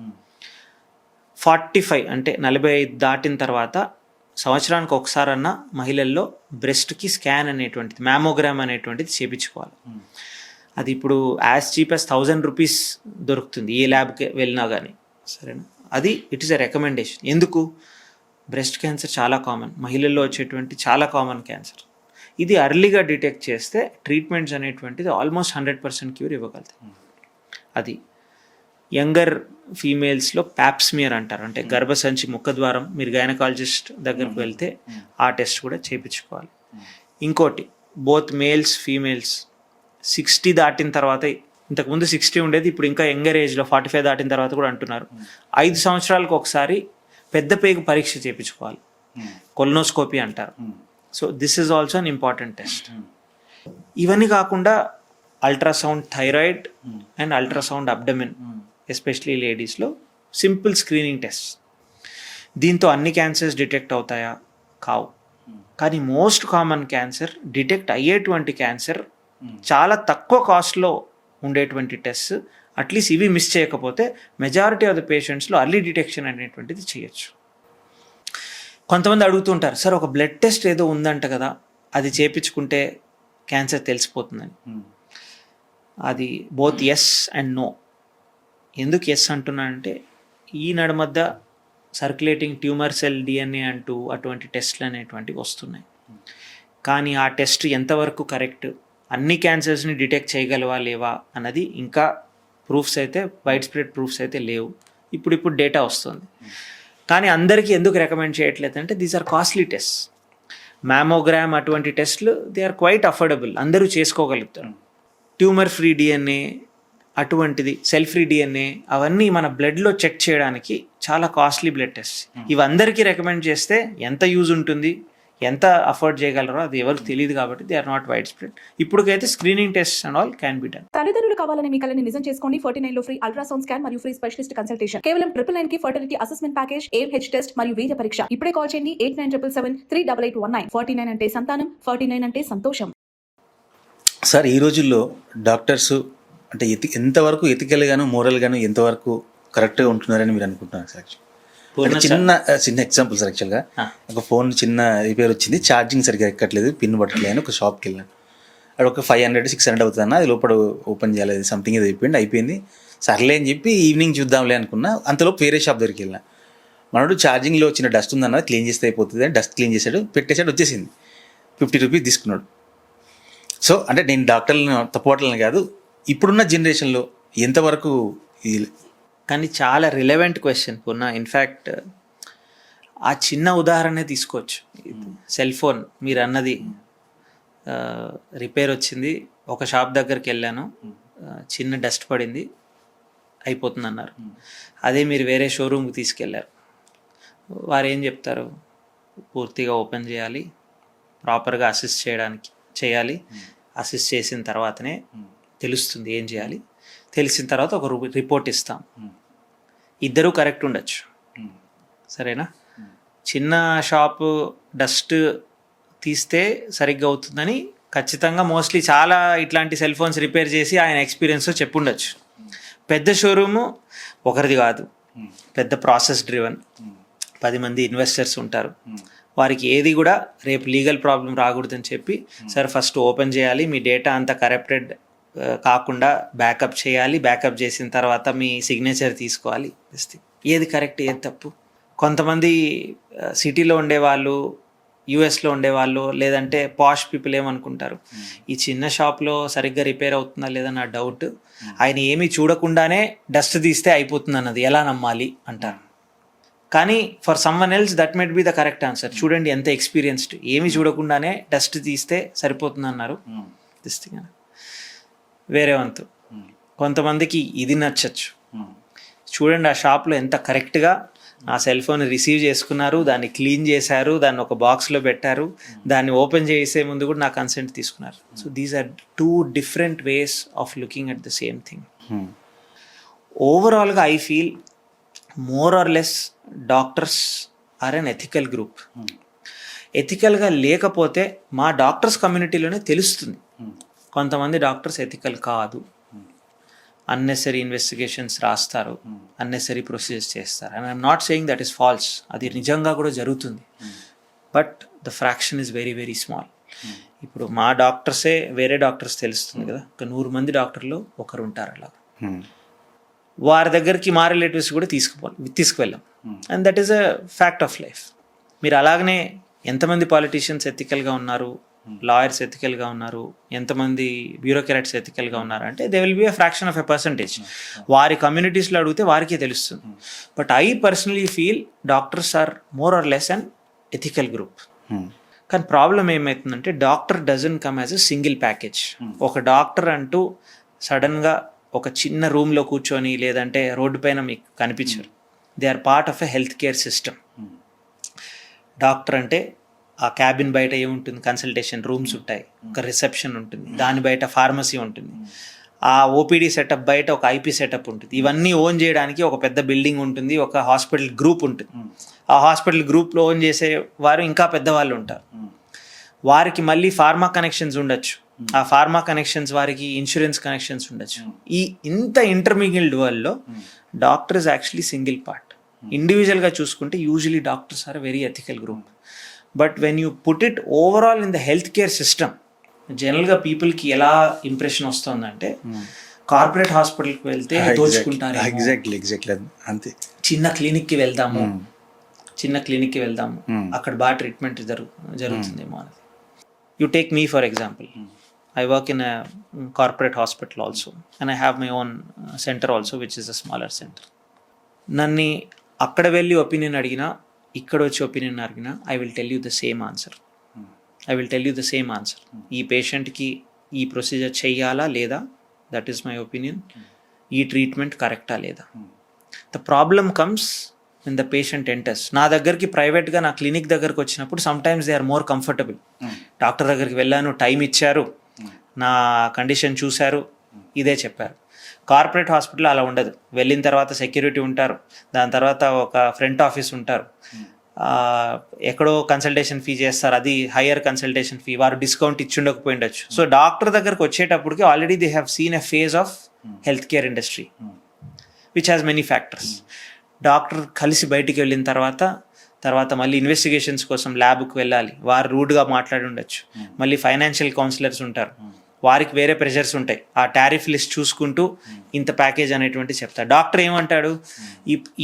45 అంటే 45 దాటిన తర్వాత సంవత్సరానికి ఒకసారన్నా మహిళల్లో బ్రెస్ట్కి స్కాన్ అనేటువంటిది, మ్యామోగ్రామ్ అనేటువంటిది చేయించుకోవాలి. అది ఇప్పుడు యాజ్ చీప్ యాజ్ 1000 రూపీస్ దొరుకుతుంది ఏ ల్యాబ్కి వెళ్ళినా కానీ, సరేనా? అది ఇట్ ఈస్ ఎ రికమెండేషన్. ఎందుకు? బ్రెస్ట్ క్యాన్సర్ చాలా కామన్, మహిళల్లో వచ్చేటువంటి చాలా కామన్ క్యాన్సర్. ఇది అర్లీగా డిటెక్ట్ చేస్తే ట్రీట్మెంట్స్ అనేటువంటిది ఆల్మోస్ట్ 100% క్యూర్ ఇవ్వగలుగుతాయి. అది యంగర్ ఫీమేల్స్లో ప్యాప్స్మియర్ అంటారు, అంటే గర్భసంచి ముఖద్వారం. మీరు గైనకాలజిస్ట్ దగ్గరకు వెళ్తే ఆ టెస్ట్ కూడా చేయించుకోవాలి. ఇంకోటి, బోత్ మేల్స్ ఫీమేల్స్ 60 దాటిన తర్వాత, ఇంతకుముందు 60 ఉండేది, ఇప్పుడు ఇంకా యంగర్ ఏజ్లో 45 దాటిన తర్వాత కూడా అంటున్నారు, 5 సంవత్సరాలకు ఒకసారి పెద్ద పేగు పరీక్ష చేయించుకోవాలి, కొలనోస్కోపీ అంటారు. So this is also an important test. ఇవన్నీ కాకుండా ultrasound thyroid and ultrasound abdomen, especially లేడీస్లో సింపుల్ స్క్రీనింగ్ టెస్ట్. దీంతో అన్ని క్యాన్సర్స్ డిటెక్ట్ అవుతాయా? కావు. కానీ మోస్ట్ కామన్ క్యాన్సర్, డిటెక్ట్ అయ్యేటువంటి క్యాన్సర్ చాలా తక్కువ కాస్ట్లో ఉండేటువంటి టెస్ట్. అట్లీస్ట్ ఇవి మిస్ చేయకపోతే మెజారిటీ ఆఫ్ ద పేషెంట్స్లో అర్లీ డిటెక్షన్ అనేటువంటిది చేయొచ్చు. కొంతమంది అడుగుతుంటారు, సార్ ఒక బ్లడ్ టెస్ట్ ఏదో ఉందంట కదా, అది చేయించుకుంటే క్యాన్సర్ తెలిసిపోతుందని. అది బోత్ ఎస్ అండ్ నో. ఎందుకు ఎస్ అంటున్నానంటే, ఈ నడుమధ్య సర్క్యులేటింగ్ ట్యూమర్ సెల్ డిఎన్ఏ అంటూ అటువంటి టెస్ట్లు అనేటువంటివి వస్తున్నాయి. కానీ ఆ టెస్ట్ ఎంతవరకు కరెక్ట్, అన్ని క్యాన్సర్స్ని డిటెక్ట్ చేయగలవా లేవా అన్నది ఇంకా ప్రూఫ్స్ అయితే, వైడ్ స్ప్రెడ్ ప్రూఫ్స్ అయితే లేవు. ఇప్పుడు డేటా వస్తుంది. కానీ అందరికీ ఎందుకు రికమెండ్ చేయట్లేదు అంటే, these are costly test. Mammogram అటువంటి టెస్ట్లు దే ఆర్ క్వైట్ అఫోర్డబుల్, అందరూ చేసుకోగలుగుతారు. ట్యూమర్ ఫ్రీ డిఎన్ఏ అటువంటిది, సెల్ ఫ్రీ డిఎన్ఏ, అవన్నీ మన బ్లడ్లో చెక్ చేయడానికి చాలా కాస్ట్లీ బ్లడ్ టెస్ట్. ఇవి అందరికీ రికమెండ్ చేస్తే ఎంత యూజ్ ఉంటుంది, ఎంత అఫోర్డ్ చేయగలరో అది ఎవరికి తెలియదు. కాబట్టి they are not widespread. ఇప్పటికైతే screening test and all can be done. తల్లిదండ్రులు కావాలని మీ కలని నిజం చేసుకోండి. 49 లో ఫ్రీ అల్ట్రాసౌండ్ స్కాన్ మరియు ఫ్రీ స్పెషలిస్ట్ కన్సల్టేషన్. కేవలం 999 కి fertility assessment package, AMH test మరియు వీర్య పరీక్ష. ఇప్పుడే కాల్ చేయండి 8977738819. 49 అంటే సంతానం, 49 అంటే సంతోషం. సార్, ఈ రోజుల్లో డాక్టర్స్ అంటే ఎంతవరకు ఎథికల్గాను మోరల్గాను ఎంతవరకు కరెక్ట్గా ఉంటున్నారని మీరు అనుకుంటున్నారు సార్? చిన్న ఎగ్జాంపుల్ సార్, యాక్చువల్గా ఒక ఫోన్ చిన్న రిపేర్ వచ్చింది, ఛార్జింగ్ సరిగ్గా ఎక్కట్లేదు, పిన్ పట్టలేదు అని ఒక షాప్కి వెళ్ళాను. అక్కడ ఒక 500-600 అవుతుంది అన్న, అది లోపల ఓపెన్ చేయాలి, సంథింగ్ ఏదో అయిపోయింది. సర్లే అని చెప్పి ఈవినింగ్ చూద్దాంలే అనుకున్నా. అంతలోపు వేరే షాప్ దగ్గరికి వెళ్ళిన. మనోడు ఛార్జింగ్లో వచ్చిన డస్ట్ ఉందన్న క్లీన్ చేస్తే అయిపోతుంది అని డస్ట్ క్లీన్ చేశాడు, పెట్టేశాడు, వచ్చేసింది. 50 రూపీస్ తీసుకున్నాడు. సో అంటే నేను డాక్టర్లను తప్పుపట్టాలని కాదు, ఇప్పుడున్న జనరేషన్లో ఎంతవరకు ఇది. కానీ చాలా రిలవెంట్ క్వశ్చన్ పూర్ణ. ఇన్ఫ్యాక్ట్ ఆ చిన్న ఉదాహరణే తీసుకోవచ్చు. సెల్ ఫోన్ మీరు అన్నది రిపేర్ వచ్చింది, ఒక షాప్ దగ్గరికి వెళ్ళాను, చిన్న డస్ట్ పడింది, అయిపోతుంది అన్నారు. అదే మీరు వేరే షోరూమ్కి తీసుకెళ్ళారు, వారు ఏం చెప్తారు? పూర్తిగా ఓపెన్ చేయాలి, ప్రాపర్గా అసిస్ట్ చేయాలి, అసిస్ట్ చేసిన తర్వాతనే తెలుస్తుంది ఏం చేయాలి, తెలిసిన తర్వాత ఒక రిపోర్ట్ ఇస్తాం. ఇద్దరూ కరెక్ట్ ఉండొచ్చు, సరేనా? చిన్న షాపు డస్ట్ తీస్తే సరిగ్గా అవుతుందని ఖచ్చితంగా మోస్ట్లీ చాలా ఇట్లాంటి సెల్ ఫోన్స్ రిపేర్ చేసి ఆయన ఎక్స్పీరియన్స్తో చెప్పుండొచ్చు. పెద్ద షోరూము ఒకరిది కాదు, పెద్ద ప్రాసెస్ డ్రివన్, 10 మంది ఇన్వెస్టర్స్ ఉంటారు. వారికి ఏది కూడా రేపు లీగల్ ప్రాబ్లం రాకూడదని చెప్పి, సార్ ఫస్ట్ ఓపెన్ చేయాలి, మీ డేటా అంతా కరప్టెడ్ కాకుండా బ్యాకప్ చేయాలి, బ్యాకప్ చేసిన తర్వాత మీ సిగ్నేచర్ తీసుకోవాలి. ఏది కరెక్ట్ ఏది తప్పు? కొంతమంది సిటీలో ఉండేవాళ్ళు, యూఎస్లో ఉండేవాళ్ళు, లేదంటే పాష్ పీపుల్ ఏమనుకుంటారు, ఈ చిన్న షాప్లో సరిగ్గా రిపేర్ అవుతుందా లేదా నా డౌట్, ఆయన ఏమీ చూడకుండానే డస్ట్ తీస్తే అయిపోతుంది అన్నది ఎలా నమ్మాలి అంటారు. కానీ for someone else that might be the correct answer. చూడండి ఎంత ఎక్స్పీరియన్స్డ్, ఏమీ చూడకుండానే డస్ట్ తీస్తే సరిపోతుంది అన్నారు. వేరే వంతు కొంతమందికి ఇది నచ్చచ్చు. చూడండి ఆ షాప్లో ఎంత కరెక్ట్గా ఆ సెల్ ఫోన్ రిసీవ్ చేసుకున్నారు, దాన్ని క్లీన్ చేశారు, దాన్ని ఒక బాక్స్లో పెట్టారు, దాన్ని ఓపెన్ చేసే ముందు కూడా నా కన్సెంట్ తీసుకున్నారు. So these are 2 different ways of looking at the same thing. ఓవరాల్గా I feel more or less doctors are unethical group. ఎథికల్గా లేకపోతే మా డాక్టర్స్ కమ్యూనిటీలోనే తెలుస్తుంది. కొంతమంది డాక్టర్స్ ఎథికల్ కాదు, అన్నెసరీ ఇన్వెస్టిగేషన్స్ రాస్తారు, అన్నెసరీ ప్రొసీజర్స్ చేస్తారు. And I'm not saying that is false, అది నిజంగా కూడా జరుగుతుంది. But the fraction is very very small. ఇప్పుడు మా డాక్టర్సే వేరే డాక్టర్స్ తెలుస్తుంది కదా, ఒక 100 మంది డాక్టర్లు ఒకరు ఉంటారు అలా. వారి దగ్గరికి మా రిలేటివ్స్ కూడా తీసుకువెళ్ళాం. And that is a fact of life. మీరు అలాగనే ఎంతమంది పాలిటీషియన్స్ ఎథికల్గా ఉన్నారు, లాయర్స్ ఎథికల్గా ఉన్నారు, ఎంతమంది బ్యూరోక్రాట్స్ ఎథికల్గా ఉన్నారు అంటే they will be a fraction of a percentage. వారి కమ్యూనిటీస్లో అడిగితే వారికే తెలుస్తుంది. But I personally feel doctors are more or less unethical group. కానీ ప్రాబ్లం ఏమవుతుందంటే doctor doesn't come as a single package. ఒక డాక్టర్ అంటూ సడన్గా ఒక చిన్న రూమ్లో కూర్చొని లేదంటే రోడ్డు పైన మీకు కనిపించరు. They are part of a health care system. Doctor అంటే ఆ క్యాబిన్ బయట ఏముంటుంది, కన్సల్టేషన్ రూమ్స్ ఉంటాయి, ఒక రిసెప్షన్ ఉంటుంది, దాని బయట ఫార్మసీ ఉంటుంది, ఆ ఓపీడీ సెటప్ బయట ఒక ఐపీ సెటప్ ఉంటుంది. ఇవన్నీ ఓన్ చేయడానికి ఒక పెద్ద బిల్డింగ్ ఉంటుంది, ఒక హాస్పిటల్ గ్రూప్ ఉంటుంది. ఆ హాస్పిటల్ గ్రూప్లో ఓన్ చేసే వారు ఇంకా పెద్దవాళ్ళు ఉంటారు. వారికి మళ్ళీ ఫార్మా కనెక్షన్స్ ఉండొచ్చు, ఆ ఫార్మా కనెక్షన్స్ వారికి ఇన్సూరెన్స్ కనెక్షన్స్ ఉండొచ్చు. ఈ ఇంత ఇంటర్మీడియట్ వరల్డ్లో doctor is actually single part. ఇండివిజువల్గా చూసుకుంటే usually doctors are very ethical group. But when you put it overall in the health care system, జనరల్గా పీపుల్కి ఎలా ఇంప్రెషన్ వస్తుందంటే కార్పొరేట్ హాస్పిటల్కి వెళ్తే దోచుకుంటారు, అంతే, చిన్న క్లినిక్కి వెళ్దాము అక్కడ బాగా ట్రీట్మెంట్ జరుగుతుందేమో అనేది. You take me for example, I work in a corporate hospital also and I have my own center also which is a smaller center. నన్ను అక్కడ వెళ్ళి ఒపీనియన్ అడిగినా ఇక్కడ వచ్చి ఒపీనియన్ అడిగినా I will tell you the same answer. ఈ పేషెంట్కి ఈ ప్రొసీజర్ చెయ్యాలా లేదా, దట్ ఈస్ మై ఒపీనియన్. ఈ ట్రీట్మెంట్ కరెక్టా లేదా. The problem comes when the patient enters. నా దగ్గరికి ప్రైవేట్గా నా క్లినిక్ దగ్గరకు వచ్చినప్పుడు sometimes they are more comfortable. Doctor దగ్గరికి వెళ్ళాను, టైం ఇచ్చారు, నా కండిషన్ చూశారు, ఇదే చెప్పారు. కార్పొరేట్ హాస్పిటల్ అలా ఉండదు. వెళ్ళిన తర్వాత సెక్యూరిటీ ఉంటారు, దాని తర్వాత ఒక ఫ్రంట్ ఆఫీస్ ఉంటారు, ఎక్కడో కన్సల్టేషన్ ఫీ చేస్తారు, అది హయ్యర్ కన్సల్టేషన్ ఫీ, వారు డిస్కౌంట్ ఇచ్చుండకపోయిండొచ్చు. సో డాక్టర్ దగ్గరకు వచ్చేటప్పటికి already they have seen a phase of health care industry which has many factors. Doctor కలిసి బయటికి వెళ్ళిన తర్వాత మళ్ళీ ఇన్వెస్టిగేషన్స్ కోసం ల్యాబ్కి వెళ్ళాలి, వారు రూడ్గా మాట్లాడి ఉండొచ్చు. మళ్ళీ ఫైనాన్షియల్ కౌన్సిలర్స్ ఉంటారు, వారికి వేరే ప్రెషర్స్ ఉంటాయి. ఆ టారిఫ్ లిస్ట్ చూసుకుంటూ ఇంత ప్యాకేజ్ అనేటువంటి చెప్తారు. డాక్టర్ ఏమంటాడు,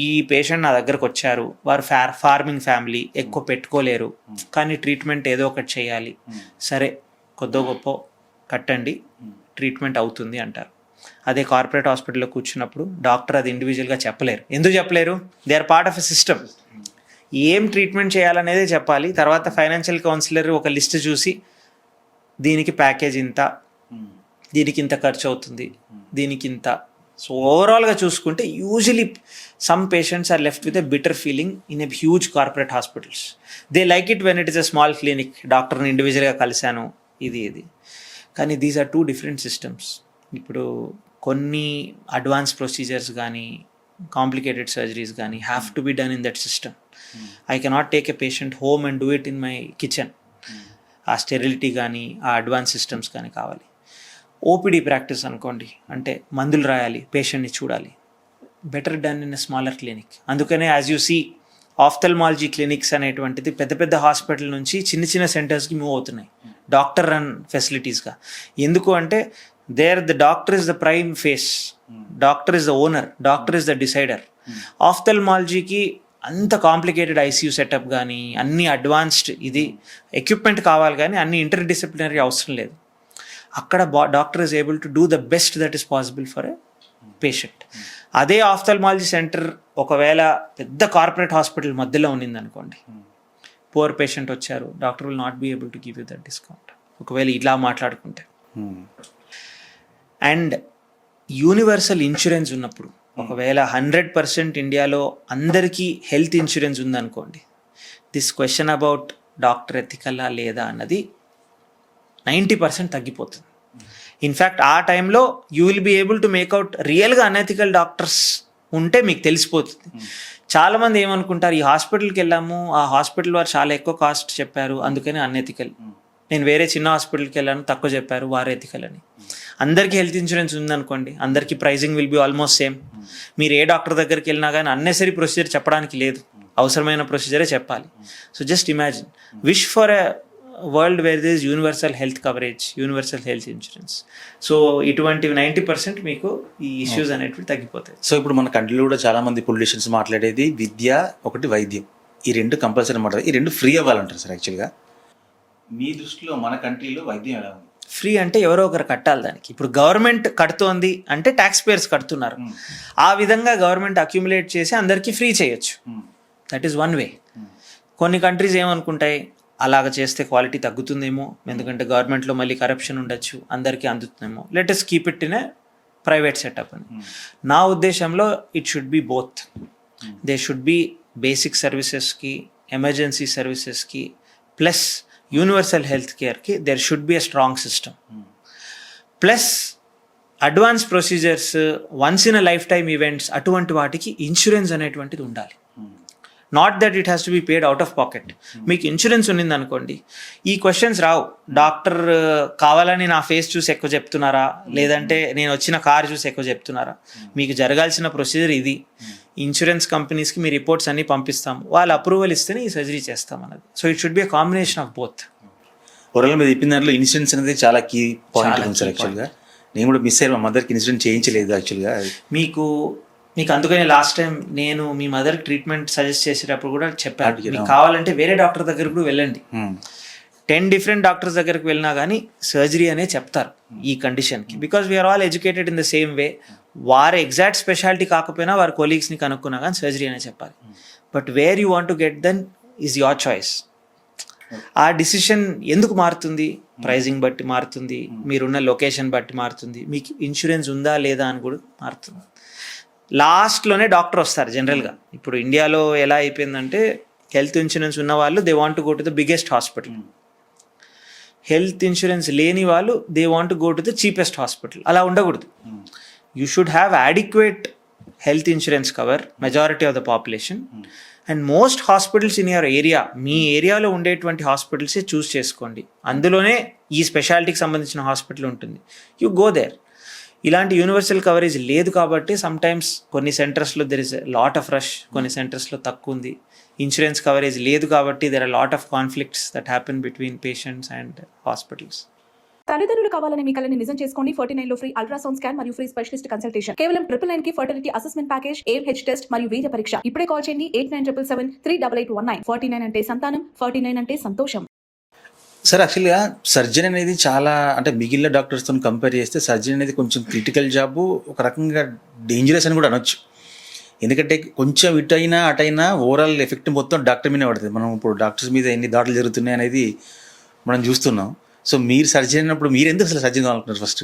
ఈ పేషెంట్ నా దగ్గరకు వచ్చారు, వారు ఫార్మింగ్ ఫ్యామిలీ, ఎక్కువ పెట్టుకోలేరు, కానీ ట్రీట్మెంట్ ఏదో ఒకటి చేయాలి, సరే కొద్దో గొప్ప కట్టండి, ట్రీట్మెంట్ అవుతుంది అంటారు. అదే కార్పొరేట్ హాస్పిటల్లో కూర్చున్నప్పుడు డాక్టర్ అది ఇండివిజువల్గా చెప్పలేరు. ఎందుకు చెప్పలేరు? They are part of a system. ఏం ట్రీట్మెంట్ చేయాలనేదే చెప్పాలి. తర్వాత ఫైనాన్షియల్ కౌన్సిలర్ ఒక లిస్ట్ చూసి దీనికి ప్యాకేజ్ ఇంత, దీనికి ఇంత ఖర్చు అవుతుంది, దీనికి ఇంత. సో ఓవరాల్గా చూసుకుంటే usually some patients are left with a bitter feeling in a huge corporate hospitals. They like it when it is a small clinic, డాక్టర్ని ఇండివిజువల్గా కలిశాను, ఇది. కానీ దీస్ ఆర్ 2 డిఫరెంట్ సిస్టమ్స్. ఇప్పుడు కొన్ని అడ్వాన్స్ ప్రొసీజర్స్ కానీ కాంప్లికేటెడ్ సర్జరీస్ కానీ have to be done in that system. I cannot take a patient home and do it in my kitchen. ఆ స్టెరిలిటీ కానీ ఆ అడ్వాన్స్ సిస్టమ్స్ కానీ కావాలి. ఓపీడీ ప్రాక్టీస్ అనుకోండి, అంటే మందులు రాయాలి, పేషెంట్ని చూడాలి, better done in a smaller clinic. అందుకనే as you see ophthalmology clinics అనేటువంటిది పెద్ద పెద్ద హాస్పిటల్ నుంచి చిన్న చిన్న సెంటర్స్కి మూవ్ అవుతున్నాయి, డాక్టర్ రన్ ఫెసిలిటీస్గా. ఎందుకు అంటే there the doctor is the prime face, doctor is the owner, doctor is the decider. ఆఫ్థల్మాలజీకి అంత కాంప్లికేటెడ్ ఐసీయూ సెటప్ కానీ అన్ని అడ్వాన్స్డ్ ఇది ఎక్విప్మెంట్ కావాలి, కానీ అన్ని ఇంటర్ డిసిప్లినరీ అవసరం లేదు. అక్కడ doctor is able to do the best that is possible for a patient. అదే ఆఫ్థల్మాలజీ సెంటర్ ఒకవేళ పెద్ద కార్పొరేట్ హాస్పిటల్ మధ్యలో ఉన్నింది అనుకోండి, పువర్ పేషెంట్ వచ్చారు, doctor will not be able to give you that discount, ఒకవేళ ఇలా మాట్లాడుకుంటే. అండ్ యూనివర్సల్ ఇన్సూరెన్స్ ఉన్నప్పుడు, ఒకవేళ 100% ఇండియాలో అందరికీ హెల్త్ ఇన్సూరెన్స్ ఉందనుకోండి, దిస్ క్వశ్చన్ అబౌట్ డాక్టర్ ఎథికల్లా లేదా అన్నది 90% తగ్గిపోతుంది. ఇన్ఫ్యాక్ట్ ఆ టైంలో you will be able to make out రియల్గా అనెథికల్ డాక్టర్స్ ఉంటే మీకు తెలిసిపోతుంది. చాలామంది ఏమనుకుంటారు, ఈ హాస్పిటల్కి వెళ్ళాము, ఆ హాస్పిటల్ వారు చాలా ఎక్కువ కాస్ట్ చెప్పారు, అందుకని అన్ఎథికల్. నేను వేరే చిన్న హాస్పిటల్కి వెళ్ళాను, తక్కువ చెప్పారు, వారు ఎథికల్ అని. అందరికీ హెల్త్ ఇన్సూరెన్స్ ఉందనుకోండి, అందరికీ pricing will be almost same. మీరు ఏ డాక్టర్ దగ్గరికి వెళ్ళినా కానీ అన్నెసరీ ప్రొసీజర్ చెప్పడానికి లేదు, అవసరమైన ప్రొసీజరే చెప్పాలి. So just imagine, wish for a world where this universal health coverage, universal health insurance. So ఇటువంటి 90% మీకు ఈ ఇష్యూస్ అనేటివి తగ్గిపోతాయి. సో ఇప్పుడు మన కంట్రీలో కూడా చాలా మంది పొలిటీషియన్స్ మాట్లాడేది విద్య, ఒకటి వైద్యం, ఈ 2 కంపల్సరీ మాట్లాడారు. ఈ 2 ఫ్రీ అవ్వాలంటారు సార్. యాక్చువల్గా మీ దృష్టిలో మన కంట్రీలో వైద్యం ఎలా ఉంది? ఫ్రీ అంటే ఎవరో ఒకరు కట్టాలి దానికి. ఇప్పుడు గవర్నమెంట్ కడుతోంది అంటే ట్యాక్స్ పేయర్స్ కడుతున్నారు. ఆ విధంగా గవర్నమెంట్ అక్యుములేట్ చేసి అందరికీ ఫ్రీ చేయొచ్చు. That is one way. కొన్ని కంట్రీస్ ఏమనుకుంటాయి, అలాగ చేస్తే క్వాలిటీ తగ్గుతుందేమో, ఎందుకంటే గవర్నమెంట్లో మళ్ళీ కరప్షన్ ఉండొచ్చు, అందరికీ అందుతుందేమో, let us keep it in a private setup అని. నా ఉద్దేశంలో it should be both. They should be basic సర్వీసెస్కి, ఎమర్జెన్సీ సర్వీసెస్కి, ప్లస్ యూనివర్సల్ హెల్త్ కేర్కి there should be a strong system. Plus advance procedures, once in a lifetime events, అటువంటి వాటికి ఇన్సూరెన్స్ అనేటువంటిది ఉండాలి. Not that it has to be paid out of pocket. మీకు ఇన్సూరెన్స్ ఉన్నింది అనుకోండి, ఈ క్వశ్చన్స్ రావు. డాక్టర్ కావాలని నా ఫేస్ చూసి ఎక్కువ చెప్తున్నారా, లేదంటే నేను వచ్చిన కార్ చూసి ఎక్కువ చెప్తున్నారా, మీకు జరగాల్సిన ప్రొసీజర్ ఇది. ఇన్సూరెన్స్ కంపెనీస్కి మీ రిపోర్ట్స్ అన్నీ పంపిస్తాం, వాళ్ళు అప్రూవల్ ఇస్తేనే ఈ సర్జరీ చేస్తాం అన్నది. So it should be a combination of both. Overall మీద చెప్పిన దాంట్లో ఇన్సూరెన్స్ అనేది చాలా కీ పాయింట్ ఉంది సార్. యాక్చువల్గా నేను కూడా మిస్ అయ్యాను, మా మదర్కి ఇన్సూరెన్స్ చేయించలేదు యాక్చువల్గా. మీకు అందుకని లాస్ట్ టైం నేను మీ మదర్కి ట్రీట్మెంట్ సజెస్ట్ చేసేటప్పుడు కూడా చెప్పాను, మీకు కావాలంటే వేరే డాక్టర్ దగ్గర కూడా వెళ్ళండి. 10 డిఫరెంట్ డాక్టర్స్ దగ్గరికి వెళ్ళినా కానీ సర్జరీ అనే చెప్తారు ఈ కండిషన్కి. Because we are all educated in the same way. వారి ఎగ్జాక్ట్ స్పెషాలిటీ కాకపోయినా వారి కొలీగ్స్ని కనుక్కున్నా కానీ సర్జరీ అనే చెప్పాలి. But where you want to get then is your choice. ఆ డిసిషన్ ఎందుకు మారుతుంది? ప్రైజింగ్ బట్టి మారుతుంది, మీరున్న లొకేషన్ బట్టి మారుతుంది, మీకు ఇన్సూరెన్స్ ఉందా లేదా అని కూడా మారుతుంది. లాస్ట్లోనే డాక్టర్ వస్తారు జనరల్గా. ఇప్పుడు ఇండియాలో ఎలా అయిపోయిందంటే, హెల్త్ ఇన్సూరెన్స్ ఉన్న వాళ్ళు they want to go to the biggest hospital, health insurance లేని వాళ్ళు they want to go to the cheapest hospital. అలా ఉండకూడదు. You should have adequate health insurance cover majority of the population, and most hospitals in your area, మీ ఏరియాలో ఉండేటువంటి హాస్పిటల్సే చూస్ చేసుకోండి. అందులోనే ఈ స్పెషాలిటీకి సంబంధించిన హాస్పిటల్ ఉంటుంది, యూ గో దేర్. ఇలాంటి యూనివర్సల్ కవరేజ్ లేదు కాబట్టి సమ్టైమ్స్ కొన్ని సెంటర్స్లో there is lot of rush, కొన్ని సెంటర్స్లో తక్కువ ఉంది. ఇన్సూరెన్స్ కవరేజ్ లేదు కాబట్టి there are lot of conflicts that happen between patients and hospitals. తల్లిదండ్రులు కావాలని మీ కలని నిజం చేసుకోండి. 49 లో ఫ్రీ అల్ట్రాసౌండ్ స్కాన్ మరియు ఫ్రీ స్పెషలిస్ట్ కన్సల్టేషన్. కేవలం 999 కి fertility assessment package, AMH test మరియు వీర్య పరీక్ష. ఇప్పుడే కాల్ చేయండి 8977738819. 49 అంటే సంతానం, 49 అంటే సంతోషం. సార్ యాక్చువల్గా సర్జన్ అనేది చాలా అంటే మిగిలిన డాక్టర్స్తో కంపేర్ చేస్తే సర్జన్ అనేది కొంచెం క్రిటికల్ జాబు, ఒక రకంగా డేంజరస్ అని కూడా అనొచ్చు. ఎందుకంటే కొంచెం ఇటైనా అటైనా ఓవరాల్ ఎఫెక్ట్ మొత్తం డాక్టర్ మీదే పడుతుంది. మనం ఇప్పుడు డాక్టర్స్ మీద ఎన్ని దాడులు జరుగుతున్నాయి అనేది మనం చూస్తున్నాం. సో మీరు సర్జన్ అయినప్పుడు మీరు ఎందుకు అసలు సర్జన్ కావాలనుకున్నారు ఫస్ట్?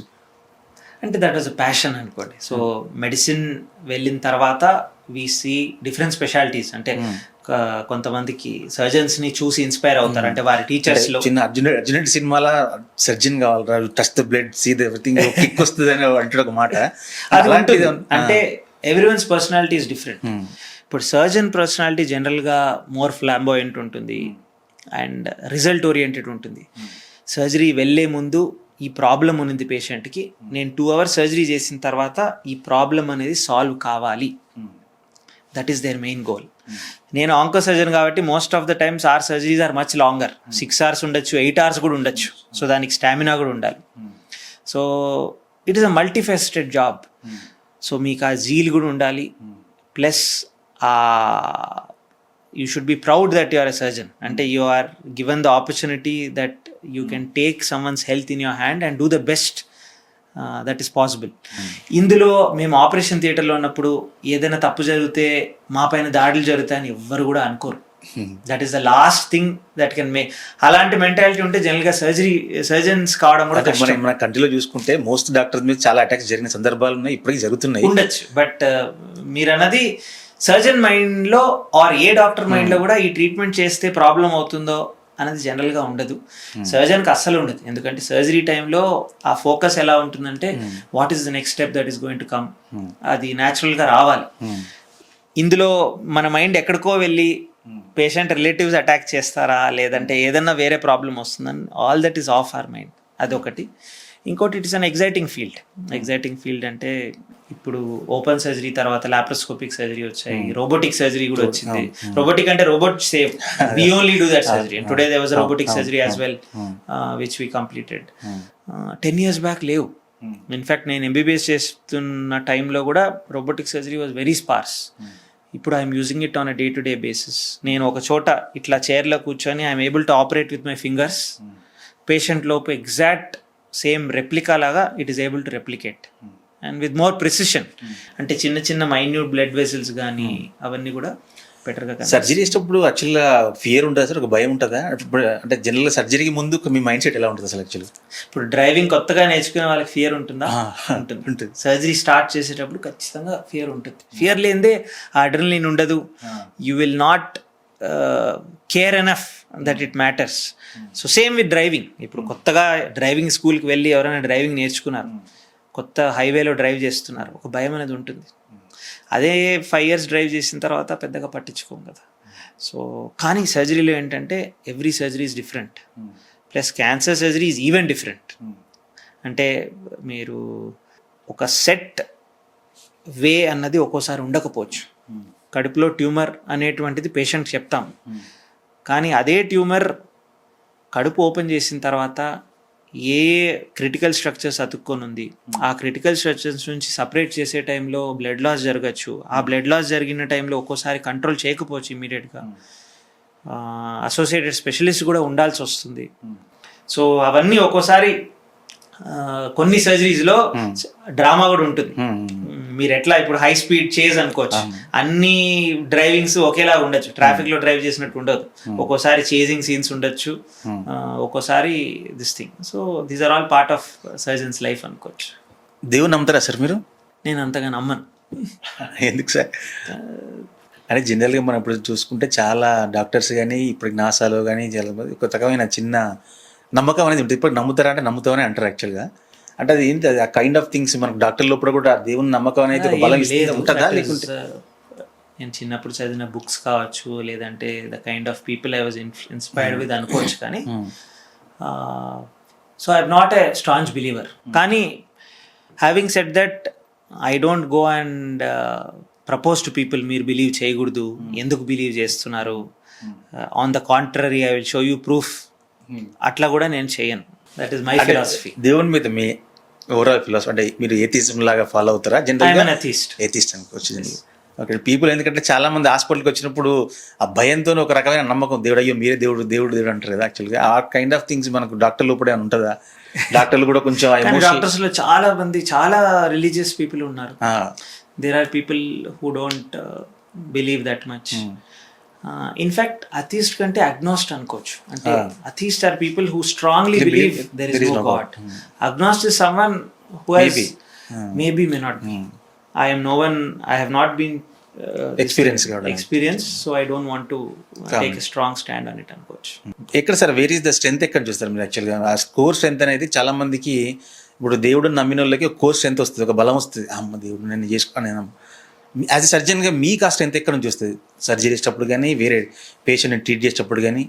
అంటే దట్ వాజ్ అ ప్యాషన్ అనుకోండి. సో మెడిసిన్ వెళ్ళిన తర్వాత వి సీ డిఫరెంట్ స్పెషాలిటీస్. అంటే కొంతమందికి సర్జన్స్ ని చూసి ఇన్స్పైర్ అవుతారు. అంటే వారి టీచర్స్ లో చిన్న అర్జున్ సీన్ సర్జన్ కావాలరా, touch the blood, see the everything, kick వస్తుంది అని అంటాడు ఒక మాట. అలాంటిది అంటే ఎవ్రీవన్స్ పర్సనాలిటీ ఇస్ డిఫరెంట్. ఇప్పుడు సర్జన్ పర్సనాలిటీ జనరల్గా మోర్ ఫ్లాంబోయంట్ ఉంటుంది అండ్ రిజల్ట్ ఓరియంటెడ్ ఉంటుంది. సర్జరీ వెళ్ళే ముందు ఈ ప్రాబ్లం ఉన్నది పేషెంట్కి, నేను 2 hours సర్జరీ చేసిన తర్వాత ఈ ప్రాబ్లం అనేది సాల్వ్ కావాలి. That is their main goal. నేను ఆంకో సర్జన్ కాబట్టి most of the times are surgeries are much longer. 6 hours ఉండొచ్చు, 8 hours కూడా ఉండొచ్చు. సో దానికి స్టామినా కూడా ఉండాలి. So it is a multifaceted job. So మీకు ఆ జీల్ కూడా ఉండాలి, plus you should be proud that you are a surgeon. అంటే you are given the opportunity that you can take someone's health in your hand and do the best that is possible. ఇందులో మేము ఆపరేషన్ థియేటర్లో ఉన్నప్పుడు ఏదైనా తప్పు జరిగితే మా పైన దాడులు జరుగుతాయని ఎవ్వరు కూడా అనుకోరు. That is the last thing that can make. అలాంటి మెంటాలిటీ ఉంటే జనరల్గా సర్జన్స్ కావడం కూడా కష్టం. మన కంట్రీలో చూసుకుంటే మోస్ట్ డాక్టర్స్ మీద చాలా అటాక్స్ జరిగిన సందర్భాలు ఉన్నాయి, ఇప్పటికీ జరుగుతున్నాయి ఉండొచ్చు. బట్ మీరు అన్నది సర్జన్ మైండ్లో ఆర్ ఏ డాక్టర్ మైండ్లో కూడా ఈ ట్రీట్మెంట్ చేస్తే ప్రాబ్లం అవుతుందో అనేది జనరల్గా ఉండదు. సర్జన్కి అస్సలు ఉండదు. ఎందుకంటే సర్జరీ టైంలో ఆ ఫోకస్ ఎలా ఉంటుందంటే what is the next step that is going to come, అది న్యాచురల్గా రావాలి. ఇందులో మన మైండ్ ఎక్కడికో వెళ్ళి పేషెంట్ రిలేటివ్స్ అటాక్ చేస్తారా, లేదంటే ఏదన్నా వేరే ప్రాబ్లం వస్తుందని all that is of our mind. అదొకటి. ఇంకోటి it is an exciting field. Exciting field అంటే ఇప్పుడు ఓపెన్ సర్జరీ తర్వాత లాప్రోస్కోపిక్ సర్జరీ వచ్చాయి, రోబోటిక్ సర్జరీ కూడా వచ్చింది. రోబోటిక్ అంటే robot save, we only do that surgery. And today there was robotic surgery as well which we completed. 10 years back లేవు. ఇన్ఫ్యాక్ట్ నేను MBBS చేస్తున్న టైంలో కూడా robotic surgery was very sparse. ఇప్పుడు I'm using it on a day to day basis. నేను ఒక చోట ఇట్లా చైర్లో కూర్చొని I'm able to operate with my fingers. Patient లోపు ఎగ్జాక్ట్ సేమ్ రెప్లికా లాగా it is able to replicate and with more precision. అంటే చిన్న చిన్న మైన్యూట్ బ్లడ్ వెసిల్స్ కానీ అవన్నీ కూడా బెటర్గా. సర్జరీ చేసేటప్పుడు యాక్చువల్గా ఫియర్ ఉంటుంది సార్, ఒక భయం ఉంటుందా? అంటే జనరల్గా సర్జరీకి ముందు మీ మైండ్ సెట్ ఎలా ఉంటుంది అసలు? యాక్చువల్లీ ఇప్పుడు డ్రైవింగ్ కొత్తగా నేర్చుకునే వాళ్ళకి ఫియర్ ఉంటుందా? ఉంటుంది. సర్జరీ స్టార్ట్ చేసేటప్పుడు ఖచ్చితంగా ఫియర్ ఉంటుంది. ఫియర్ లేదే ఆ అడ్రినలిన్ ఉండదు. You will not care enough that it matters. So same with driving. ఇప్పుడు కొత్తగా డ్రైవింగ్ స్కూల్కి వెళ్ళి ఎవరైనా డ్రైవింగ్ నేర్చుకున్నారు, కొత్త హైవేలో డ్రైవ్ చేస్తున్నారు, ఒక భయం అనేది ఉంటుంది. అదే 5 years డ్రైవ్ చేసిన తర్వాత పెద్దగా పట్టించుకోం కదా. సో కానీ సర్జరీలో ఏంటంటే every surgery is different, plus cancer surgery is even different. అంటే మీరు ఒక సెట్ వే అన్నది ఒక్కోసారి ఉండకపోవచ్చు. కడుపులో ట్యూమర్ అనేటువంటిది పేషెంట్ చెప్తాం, కానీ అదే ట్యూమర్ కడుపు ఓపెన్ చేసిన తర్వాత ఏ క్రిటికల్ స్ట్రక్చర్స్ అతుక్కొని ఉంది, ఆ క్రిటికల్ స్ట్రక్చర్స్ నుంచి సపరేట్ చేసే టైంలో బ్లడ్ లాస్ జరగచ్చు. ఆ బ్లడ్ లాస్ జరిగిన టైంలో ఒక్కోసారి కంట్రోల్ చేయకపోవచ్చు ఇమీడియట్గా. అసోసియేటెడ్ స్పెషలిస్ట్ కూడా ఉండాల్సి వస్తుంది. సో అవన్నీ ఒక్కోసారి కొన్ని సర్జరీస్లో డ్రామా కూడా ఉంటుంది. మీరు ఎట్లా ఇప్పుడు హై స్పీడ్ చేజ్ అనుకోవచ్చు, అన్ని డ్రైవింగ్స్ ఒకేలా ఉండొచ్చు, ట్రాఫిక్ లో డ్రైవ్ చేసినట్టు ఉండదు. ఒక్కోసారి చేజింగ్ సీన్స్ ఉండొచ్చు, ఒక్కోసారి this thing. So these are all part of surgeon's life అనుకోవచ్చు. దేవుని నమ్ముతారా సార్ మీరు? నేను అంతగా నమ్మను. ఎందుకు సార్? అంటే జనరల్గా మనం ఇప్పుడు చూసుకుంటే చాలా డాక్టర్స్ కానీ ఇప్పుడు నాసాలో కానీ ఒక రకమైన చిన్న నమ్మకం అనేది ఉంటుంది. ఇప్పుడు నమ్ముతారా అంటే నమ్ముతామని అంటారు యాక్చువల్గా. అంటే అది ఏంటి, ఆ కైండ్ ఆఫ్ థింగ్స్ మనకు డాక్టర్ లోపల కూడా దేవుని నమ్మకం అనేది ఒక బలం ఉంటుందా? లేకుంటే నేను చిన్నప్పుడు చదివిన బుక్స్ కావచ్చు, లేదంటే the kind of people I was inspired with అనుకోవచ్చు. కానీ so I'm not a strong believer. కానీ having said that I don't go and propose to people మీరు బిలీవ్ చేయకూడదు, ఎందుకు బిలీవ్ చేస్తున్నారు, on the contrary I will show you proof, అట్లా కూడా నేను చేయను. దట్ ఈస్ మై అంటే ఫిలాసఫీ. దేవుని మీద మీ ఓవరాల్ ఫిలాసఫీ అంటే మీరు ఏథిజం లాగా ఫాలో అవుతారా? ఐఎమ్ జనరల్గా అన్ అథీస్ట్. ఏథిస్ట్ అనుకోవచ్చు. ఓకే, పీపుల్ ఎందుకంటే చాలా మంది హాస్పిటల్కి వచ్చినప్పుడు ఆ భయంతో ఒక రకమైన నమ్మకం, దేవుడు అయ్యో మీరే దేవుడు దేవుడు దేవుడు అంటారు కదా. యాక్చువల్గా ఆ కైండ్ ఆఫ్ థింగ్స్ మనకు డాక్టర్లు కూడా ఏమైనా ఉంటుందా? డాక్టర్లు కూడా కొంచెం డాక్టర్స్ లో చాలా మంది చాలా రిలీజియస్ పీపుల్ ఉన్నారు. There are people who don't believe that much. In fact atheist కంటే అగ్నాస్ట్ అనుకోవచ్చు. అంటే atheist are people who strongly believe there is no god. Agnostic is someone who has maybe may not be. I am no one, I have not been experience, so I don't want to take a strong stand on it అనుకోవచ్చు. ఎక్కడ sir where is the strength ఎక్కడ చూస్తారు మీరు? యాక్చువల్గా ఆ కోర్ స్ట్రెంత్ అనేది చాలా మందికి ఇప్పుడు దేవుడు నమ్మిన వాళ్ళకి ఒక కోర్ స్ట్రెంత్ వస్తుంది, ఒక బలం వస్తుంది. అమ్మ దేవుడు నన్ను చేసుకుని నేను యాజ్ ఎ సర్జన్గా మీకు ఆ స్ట్రెంత్ ఎక్కడ నుంచి వస్తుంది? సర్జరీ చేసేటప్పుడు కానీ వేరే పేషెంట్ని ట్రీట్ చేసేటప్పుడు కానీ?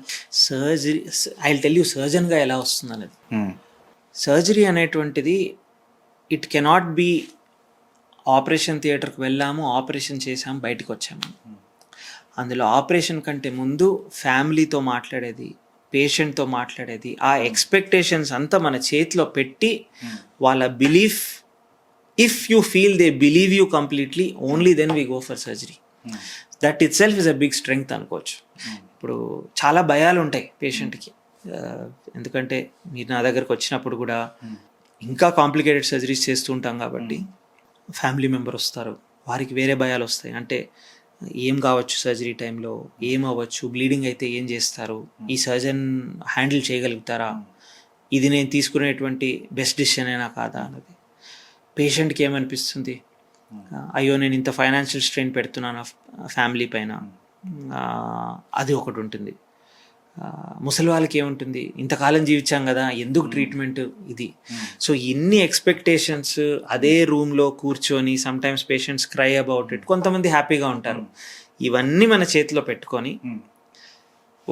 Surgery I will tell you సర్జన్గా ఎలా వస్తుంది అనేది. సర్జరీ అనేటువంటిది ఇట్ కెనాట్ బి ఆపరేషన్ థియేటర్కి వెళ్ళాము, ఆపరేషన్ చేసాము, బయటకు వచ్చాము. అందులో ఆపరేషన్ కంటే ముందు ఫ్యామిలీతో మాట్లాడేది, పేషెంట్తో మాట్లాడేది, ఆ ఎక్స్పెక్టేషన్స్ అంతా మన చేతిలో పెట్టి వాళ్ళ belief, if you feel they believe you completely only then we go for surgery. That itself is a big strength అనుకోవచ్చు. ఇప్పుడు చాలా భయాలు ఉంటాయి పేషెంట్కి, ఎందుకంటే మీరు నా దగ్గరకు వచ్చినప్పుడు కూడా ఇంకా కాంప్లికేటెడ్ సర్జరీస్ చేస్తూ ఉంటాం కాబట్టి ఫ్యామిలీ మెంబర్ వస్తారు, వారికి వేరే భయాలు వస్తాయి. అంటే ఏం కావచ్చు సర్జరీ టైంలో, ఏం అవ్వచ్చు, బ్లీడింగ్ అయితే ఏం చేస్తారు, ఈ సర్జన్ హ్యాండిల్ చేయగలుగుతారా, ఇది నేను తీసుకునేటువంటి బెస్ట్ డిసిషన్ అయినా కాదా అన్నది. పేషెంట్కి ఏమనిపిస్తుంది, అయ్యో నేను ఇంత ఫైనాన్షియల్ స్ట్రెయిన్ పెడుతున్నాను ఫ్యామిలీ పైన, అది ఒకటి ఉంటుంది. ముసలి వాళ్ళకి ఏముంటుంది, ఇంతకాలం జీవించాం కదా ఎందుకు ట్రీట్మెంట్ ఇది. సో ఇన్ని ఎక్స్పెక్టేషన్స్ అదే రూమ్లో కూర్చొని sometimes patients cry about it, కొంతమంది హ్యాపీగా ఉంటారు. ఇవన్నీ మన చేతిలో పెట్టుకొని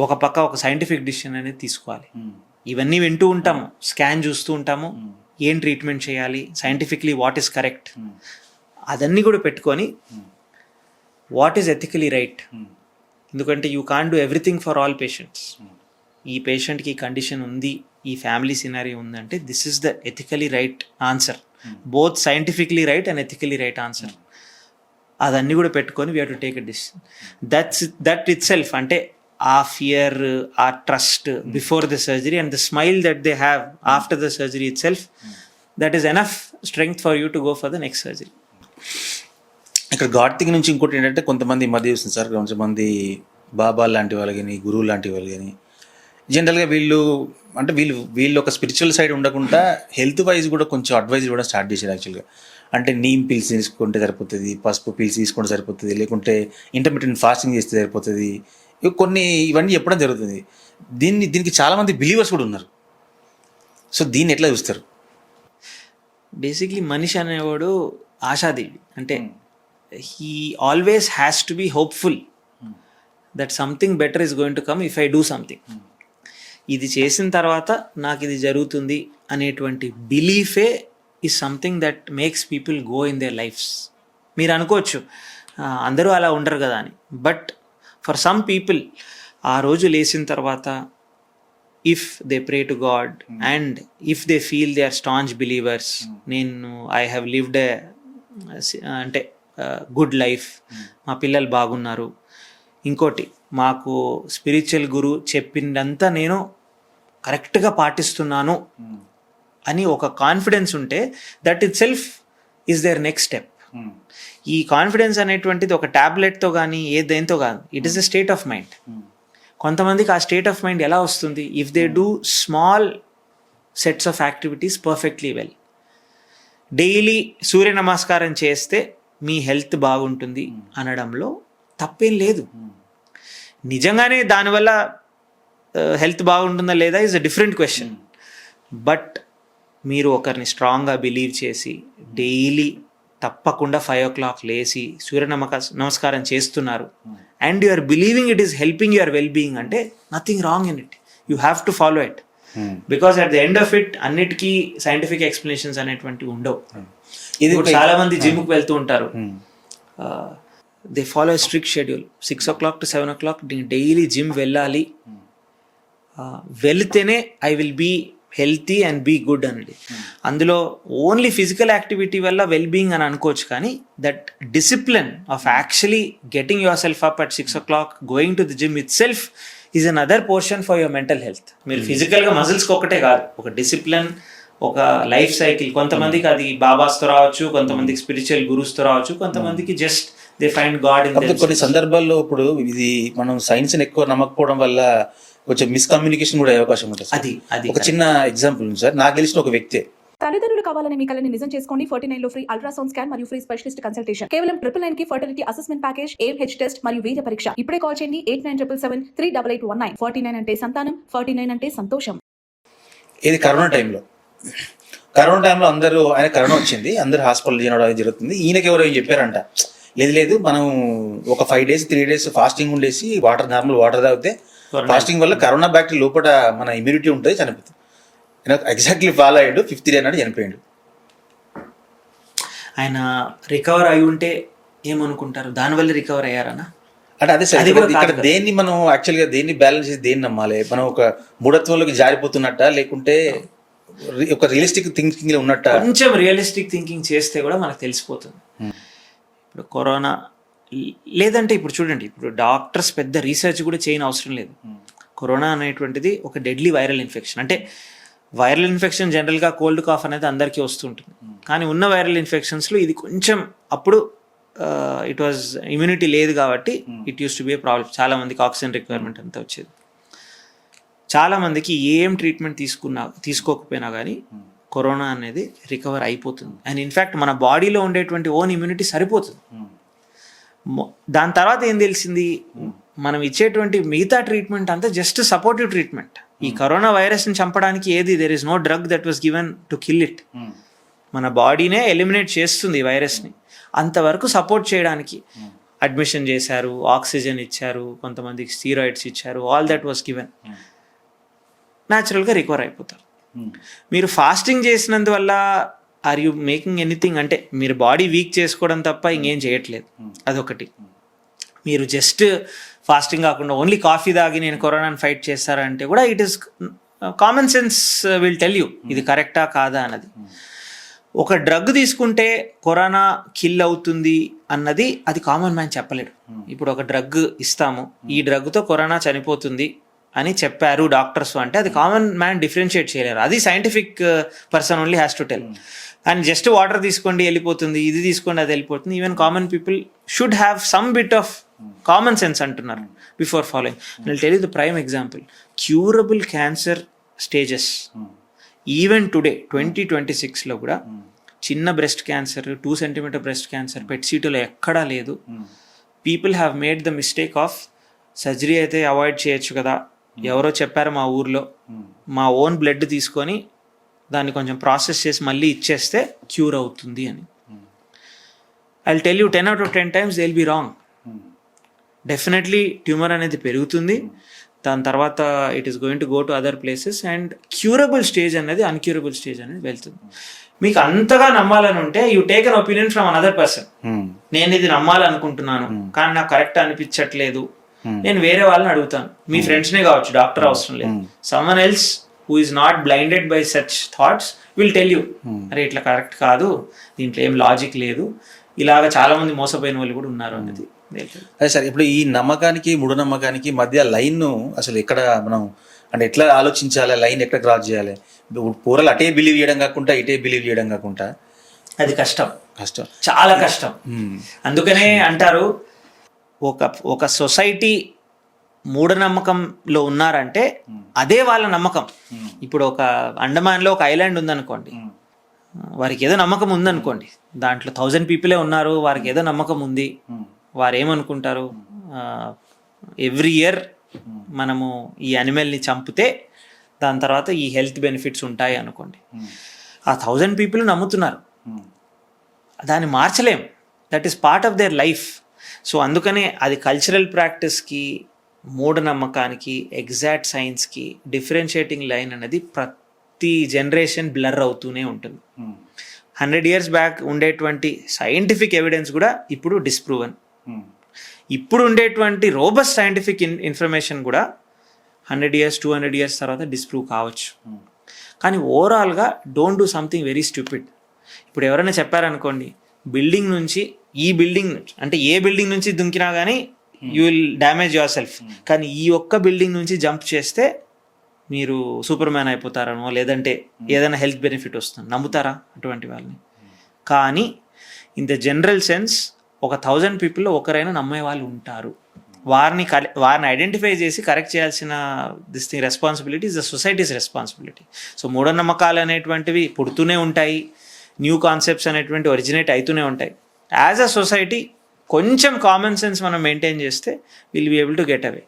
ఒక పక్క ఒక సైంటిఫిక్ డిసిషన్ అనేది తీసుకోవాలి. ఇవన్నీ వింటూ ఉంటాము, స్కాన్ చూస్తూ ఉంటాము, ఏం ట్రీట్మెంట్ చేయాలి, సైంటిఫిక్లీ వాట్ ఈస్ కరెక్ట్, అదన్నీ కూడా పెట్టుకొని వాట్ ఈస్ ఎథికలీ రైట్. ఎందుకంటే you can't do everything for all patients. ఈ పేషెంట్కి కండిషన్ ఉంది, ఈ ఫ్యామిలీ సినారీ ఉందంటే this is the ethically right answer, both scientifically right and ethically right answer. అదన్నీ కూడా పెట్టుకొని we have to take a decision. That it self అంటే ఆ ఫియర్, ఆ trust before the surgery and the smile that they have after the surgery it self, that is enough strength for you to go for the next surgery. ఇక్కడ గాడ్తింగ్ నుంచి ఇంకోటి ఏంటంటే కొంతమంది మధ్య చూస్తుంది సార్, కొంతమంది బాబా లాంటి వాళ్ళు కానీ గురువు లాంటి వాళ్ళు కానీ జనరల్గా వీళ్ళు ఒక స్పిరిచువల్ సైడ్ ఉండకుండా హెల్త్ వైజ్ కూడా కొంచెం అడ్వైజ్ కూడా స్టార్ట్ చేశారు. యాక్చువల్గా అంటే నీమ్ పిల్స్ తీసుకుంటే సరిపోతుంది, పసుపు పిల్స్ తీసుకుంటే సరిపోతుంది, లేకుంటే ఇంటర్మీడియట్ ఫాస్టింగ్ చేస్తే సరిపోతుంది, ఇవన్నీ చెప్పడం జరుగుతుంది. దీనికి చాలామంది బిలీవర్స్ కూడా ఉన్నారు. సో దీన్ని ఎట్లా చూస్తారు? బేసిక్లీ మనిషి అనేవాడు ఆశాదేవి. అంటే he always has to be hopeful that something better is going to come if I do something. ఇది చేసిన తర్వాత నాకు ఇది జరుగుతుంది అనేటువంటి బిలీఫే is something that makes people go in their lifes. మీరు అనుకోవచ్చు అందరూ అలా ఉండరు కదా అని, బట్ ఫర్ సమ్ పీపుల్ ఆ రోజు లేచిన తర్వాత if they pray to God and if they feel they are staunch believers, నేను ఐ హ్యావ్ లివ్డ్ అంటే గుడ్ లైఫ్, మా పిల్లలు బాగున్నారు, ఇంకోటి మాకు స్పిరిచువల్ గురు చెప్పిందంతా నేను కరెక్ట్గా పాటిస్తున్నాను అని ఒక కాన్ఫిడెన్స్ ఉంటే that itself is their next step. ఈ కాన్ఫిడెన్స్ అనేటువంటిది ఒక ట్యాబ్లెట్తో కానీ దేంతో కాదు, it is a state of mind. కొంతమందికి ఆ స్టేట్ ఆఫ్ మైండ్ ఎలా వస్తుంది, if they do small sets of activities perfectly well. Daily సూర్య నమస్కారం చేస్తే మీ హెల్త్ బాగుంటుంది అనడంలో తప్పేం లేదు. నిజంగానే దానివల్ల హెల్త్ బాగుంటుందా లేదా is a different question. But మీరు ఒకరిని స్ట్రాంగ్గా బిలీవ్ చేసి డైలీ తప్పకుండా 5 o'clock లేచి సూర్య నమస్కారం చేస్తున్నారు and you are believing it is helping your wellbeing అంటే nothing wrong in it. You have to follow it because at the end of it అన్నిటికీ సైంటిఫిక్ ఎక్స్ప్లెనేషన్స్ అనేటువంటివి ఉండవు. ఇది చాలా మంది జిమ్కి వెళ్తూ ఉంటారు, they follow strict schedule, 6 o'clock to 7 o'clock daily gym వెళ్ళాలి, వెళితేనే I will be healthy and be good అనేది. అందులో ఓన్లీ ఫిజికల్ యాక్టివిటీ వల్ల వెల్ బీయింగ్ అని అనుకోవచ్చు, కానీ that discipline of actually getting your self up at 6 o'clock, going to the gym it self is an other portion for your mental health. మీరు ఫిజికల్గా మజిల్స్కి ఒకటే కాదు, ఒక డిసిప్లిన్, ఒక లైఫ్ సైకిల్. కొంతమందికి అది బాబాస్తో రావచ్చు, కొంతమందికి స్పిరిచువల్ గురూస్తో రావచ్చు, కొంతమందికి just they find God in them. కొన్ని సందర్భాల్లో ఇప్పుడు ఇది మనం సైన్స్ని ఎక్కువ నమ్మకపోవడం వల్ల కొంచెం మిస్కమ్యూనికేషన్ కూడా అయ్యే అవకాశం ఉంటుంది. అది ఒక చిన్న ఎగ్జాంపుల్ ఉంది సార్, నాకు తెలిసిన ఒక వ్యక్తి. తల్లిదండ్రులు కావాలని మీ కలని నిజం చేసుకోండి. 49 లో ఫ్రీ అల్ట్రాసౌండ్ స్కాన్ మరియు ఫ్రీ స్పెషలిస్ట్ కన్సల్టేషన్. కేవలం 999 కి fertility assessment package, AMH test మరియు వీర్య పరీక్ష. ఇప్పుడే కాల్ చేయండి 8977738819. 49 అంటే సంతానం, 49 అంటే సంతోషం. ఇది కరోనా టైంలో అందరూ ఆయన కరోనా వచ్చింది, అందరూ హాస్పిటల్ చేయడం జరుగుతుంది. ఈయనకి ఎవరో ఏం చెప్పారంట, లేదు మనం ఒక 5 days 3 days ఫాస్టింగ్ ఉండేసి నార్మల్ వాటర్ తాగితే ఫాస్టింగ్ వల్ల కరోనా బ్యాక్టీరియా లోపల మన ఇమ్యూనిటీ ఉంటుంది, చనిపోతుంది. ఎగ్జాక్ట్లీ ఫాలో అయ్యాడు. 5th day నాడు చనిపోయాడు. ఆయన రికవర్ అయి ఉంటే ఏమనుకుంటారు, దానివల్ల రికవర్ అయ్యారనా అంటే అదే సార్, ఇక్కడ దేన్ని మనం యాక్చువల్గా దేన్ని బ్యాలెన్స్ చేసి దేన్ని నమ్మాలి? మనం ఒక మూఢత్వంలోకి జారిపోతున్నట్ట, లేకుంటే ఒక రియలిస్టిక్ థింకింగ్ ఉన్నట్ట? కొంచెం రియలిస్టిక్ థింకింగ్ చేస్తే కూడా మనకు తెలిసిపోతుంది. ఇప్పుడు కరోనా లేదంటే ఇప్పుడు చూడండి, ఇప్పుడు డాక్టర్స్ పెద్ద రీసెర్చ్ కూడా చేయని అవసరం లేదు. కరోనా అనేటువంటిది ఒక డెడ్లీ వైరల్ ఇన్ఫెక్షన్. అంటే వైరల్ ఇన్ఫెక్షన్ జనరల్గా కోల్డ్ కాఫ్ అనేది అందరికీ వస్తుంటుంది, కానీ ఉన్న వైరల్ ఇన్ఫెక్షన్స్లో ఇది కొంచెం అప్పుడు ఇట్ వాజ్ ఇమ్యూనిటీ లేదు కాబట్టి it use to be A problem. చాలామందికి ఆక్సిజన్ రిక్వైర్మెంట్ అంతా వచ్చేది. చాలామందికి ఏం ట్రీట్మెంట్ తీసుకోకపోయినా కానీ కరోనా అనేది రికవర్ అయిపోతుంది. అండ్ ఇన్ఫ్యాక్ట్ మన బాడీలో ఉండేటువంటి ఓన్ ఇమ్యూనిటీ సరిపోతుంది. దాని తర్వాత ఏం తెలిసింది, మనం ఇచ్చేటువంటి మిగతా ట్రీట్మెంట్ అంతా జస్ట్ సపోర్టివ్ ట్రీట్మెంట్. ఈ కరోనా వైరస్ని చంపడానికి ఏది, there is no drug that was given to kill it. మన బాడీనే ఎలిమినేట్ చేస్తుంది ఈ వైరస్ని. అంతవరకు సపోర్ట్ చేయడానికి అడ్మిషన్ చేశారు, ఆక్సిజన్ ఇచ్చారు, కొంతమందికి స్టీరాయిడ్స్ ఇచ్చారు, ఆల్ దట్ వాస్ గివెన్. న్యాచురల్గా రికవర్ అయిపోతారు. మీరు ఫాస్టింగ్ చేసినందువల్ల ఆర్ యూ మేకింగ్ ఎనీథింగ్ అంటే మీరు బాడీ వీక్ చేసుకోవడం తప్ప ఇంకేం చేయట్లేదు. అదొకటి. మీరు జస్ట్ ఫాస్టింగ్ కాకుండా ఓన్లీ కాఫీ తాగి నేను కరోనాని ఫైట్ చేస్తారంటే కూడా it is common sense will tell you ఇది కరెక్టా కాదా అన్నది. ఒక డ్రగ్ తీసుకుంటే కరోనా కిల్ అవుతుంది అన్నది అది కామన్ మ్యాన్ చెప్పలేడు. ఇప్పుడు ఒక డ్రగ్ ఇస్తాము, ఈ డ్రగ్తో కరోనా చనిపోతుంది అని చెప్పారు డాక్టర్స్ అంటే అది కామన్ మ్యాన్ డిఫరెన్షియేట్ చేయలేరు. అది scientific person only has to tell. And just water తీసుకోండి వెళ్ళిపోతుంది, ఇది తీసుకోండి అది వెళ్ళిపోతుంది. Even common people should have some bit of common sense అంటున్నారు before following. I will tell you the prime example. Curable cancer stages even today 2026లో కూడా చిన్న breast cancer, 2 cm breast cancer పెట్సీటోలో ఎక్కడా లేదు. People have made the mistake of surgery అయితే అవాయిడ్ చేయొచ్చు కదా, ఎవరో చెప్పారు మా ఊర్లో, మా ఓన్ బ్లడ్ తీసుకొని దాన్ని కొంచెం ప్రాసెస్ చేసి మళ్ళీ ఇచ్చేస్తే క్యూర్ అవుతుంది అని. I will tell you 10 out of 10 times they will be wrong. Definitely tumour అనేది పెరుగుతుంది, దాని తర్వాత it is going to go to other places and curable stage అనేది అన్క్యూరబుల్ స్టేజ్ అనేది వెళ్తుంది. మీకు అంతగా నమ్మాలని ఉంటే you take an opinion from another person. నేను ఇది నమ్మాలనుకుంటున్నాను కానీ నాకు కరెక్ట్ అనిపించట్లేదు, నేను వేరే వాళ్ళని అడుగుతాను. మీ ఫ్రెండ్స్నే కావచ్చు, డాక్టర్ అవసరం లేదు. Someone else who is not blinded by such thoughts will tell you అరే ఇట్లా కరెక్ట్ కాదు, దీంట్లో ఏం లాజిక్ లేదు, ఇలాగ చాలా మంది మోసపోయిన వాళ్ళు కూడా ఉన్నారు అనేది. అదే సార్, ఇప్పుడు ఈ నమ్మకానికి మూఢనమ్మకానికి మధ్య లైన్ అసలు ఎక్కడ మనం అంటే ఎట్లా ఆలోచించాలి, లైన్ ఎక్కడ క్రాస్ చేయాలి? పూరలు అటే బిలీవ్ చేయడం కాకుండా ఇటే బిలీవ్ చేయడం కాకుండా అది కష్టం, చాలా కష్టం. అందుకనే అంటారు ఒక సొసైటీ మూఢనమ్మకంలో ఉన్నారంటే అదే వాళ్ళ నమ్మకం. ఇప్పుడు ఒక అండమాన్లో ఒక ఐలాండ్ ఉందనుకోండి, వారికి ఏదో నమ్మకం ఉందనుకోండి, దాంట్లో 1000 పీపులే ఉన్నారు, వారికి ఏదో నమ్మకం ఉంది. వారు ఏమనుకుంటారు, ఎవ్రీ ఇయర్ మనము ఈ యానిమల్ని చంపితే దాని తర్వాత ఈ హెల్త్ బెనిఫిట్స్ ఉంటాయి అనుకోండి. ఆ 1000 పీపుల్ నమ్ముతున్నారు, దాన్ని మార్చలేం. That is part of their life. So అందుకనే అది కల్చరల్ ప్రాక్టీస్కి, మూఢనమ్మకానికి, ఎగ్జాక్ట్ సైన్స్కి డిఫరెన్షియేటింగ్ లైన్ అనేది ప్రతి జనరేషన్ బ్లర్ అవుతూనే ఉంటుంది. 100 years బ్యాక్ ఉండేటువంటి సైంటిఫిక్ ఎవిడెన్స్ కూడా ఇప్పుడు డిస్ప్రూవన్. ఇప్పుడు ఉండేటువంటి రోబస్ట్ సైంటిఫిక్ ఇన్ఫర్మేషన్ కూడా 100 years 200 years తర్వాత డిస్ప్రూవ్ కావచ్చు. కానీ ఓవరాల్గా don't do something very stupid. ఇప్పుడు ఎవరైనా చెప్పారనుకోండి, బిల్డింగ్ నుంచి ఈ బిల్డింగ్ అంటే ఏ బిల్డింగ్ నుంచి దుంకినా కానీ you will damage your self, కానీ ఈ ఒక్క బిల్డింగ్ నుంచి జంప్ చేస్తే మీరు సూపర్ మ్యాన్ అయిపోతారనో లేదంటే ఏదైనా హెల్త్ బెనిఫిట్ వస్తుంది. నమ్ముతారా అటువంటి వాళ్ళని? కానీ ఇన్ ద జనరల్ సెన్స్ ఒక 1000 పీపుల్లో ఒకరైనా నమ్మే వాళ్ళు ఉంటారు. వారిని ఐడెంటిఫై చేసి కరెక్ట్ చేయాల్సిన responsibility is the societies responsibility. So మూఢనమ్మకాలు అనేటువంటివి పుడుతూనే ఉంటాయి, న్యూ కాన్సెప్ట్స్ అనేటువంటి ఒరిజినేట్ అవుతూనే ఉంటాయి. యాజ్ అ సొసైటీ కొంచెం కామన్ సెన్స్ మనం మెయింటైన్ చేస్తే will be able to get away.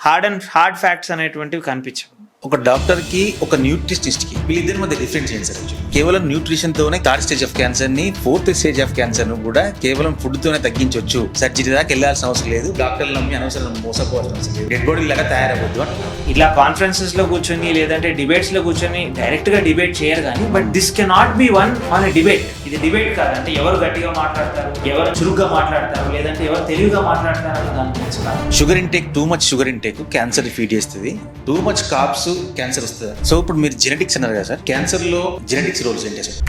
Hard facts అనేటువంటివి కనిపించవు. ఒక డాక్టర్కి ఒక న్యూట్రిషనిస్ట్కి వీళ్ళిద్దరి మధ్య డిఫరెన్స్ ఏంటి సార్? కేవలం న్యూట్రిషన్తోనే 3rd స్టేజ్ ఆఫ్ క్యాన్సర్ని 4th స్టేజ్ ఆఫ్ క్యాన్సర్ను కూడా కేవలం ఫుడ్తోనే తగ్గించవచ్చు. సర్జరీ దాకా వెళ్ళాల్సిన అవసరం లేదు, డాక్టర్లు నమ్మి అనవసరం మోసపోవాల్సిన అవసరం లేదు, డెడ్ బాడీ లాగా తయారవ్వద్దు అంటున్నారు. ఇలా కాన్ఫరెన్సెస్లో కూర్చొని లేదంటే డిబేట్స్లో కూర్చొని డైరెక్ట్గా డిబేట్ చేయరు కానీ, but this cannot be one on a debate. ఇది డిబేట్ కాదు. అంటే ఎవరు గట్టిగా మాట్లాడతారు, ఎవరు చురుగ్గా మాట్లాడతారు, లేదంటే ఎవరు తెలివిగా మాట్లాడతారు అన్న దాని గురించి కాదు. Sugar intake, too much sugar intake cancer feed చేస్తుంది, టూ మచ్ కార్బ్స్ క్యాన్సర్ వస్తుంది. సో ఇప్పుడు మీరు జెనెటిక్స్ అన్నారు కదా సార్, క్యాన్సర్ లో జెనెటిక్స్ రోల్స్ ఏంటి సార్?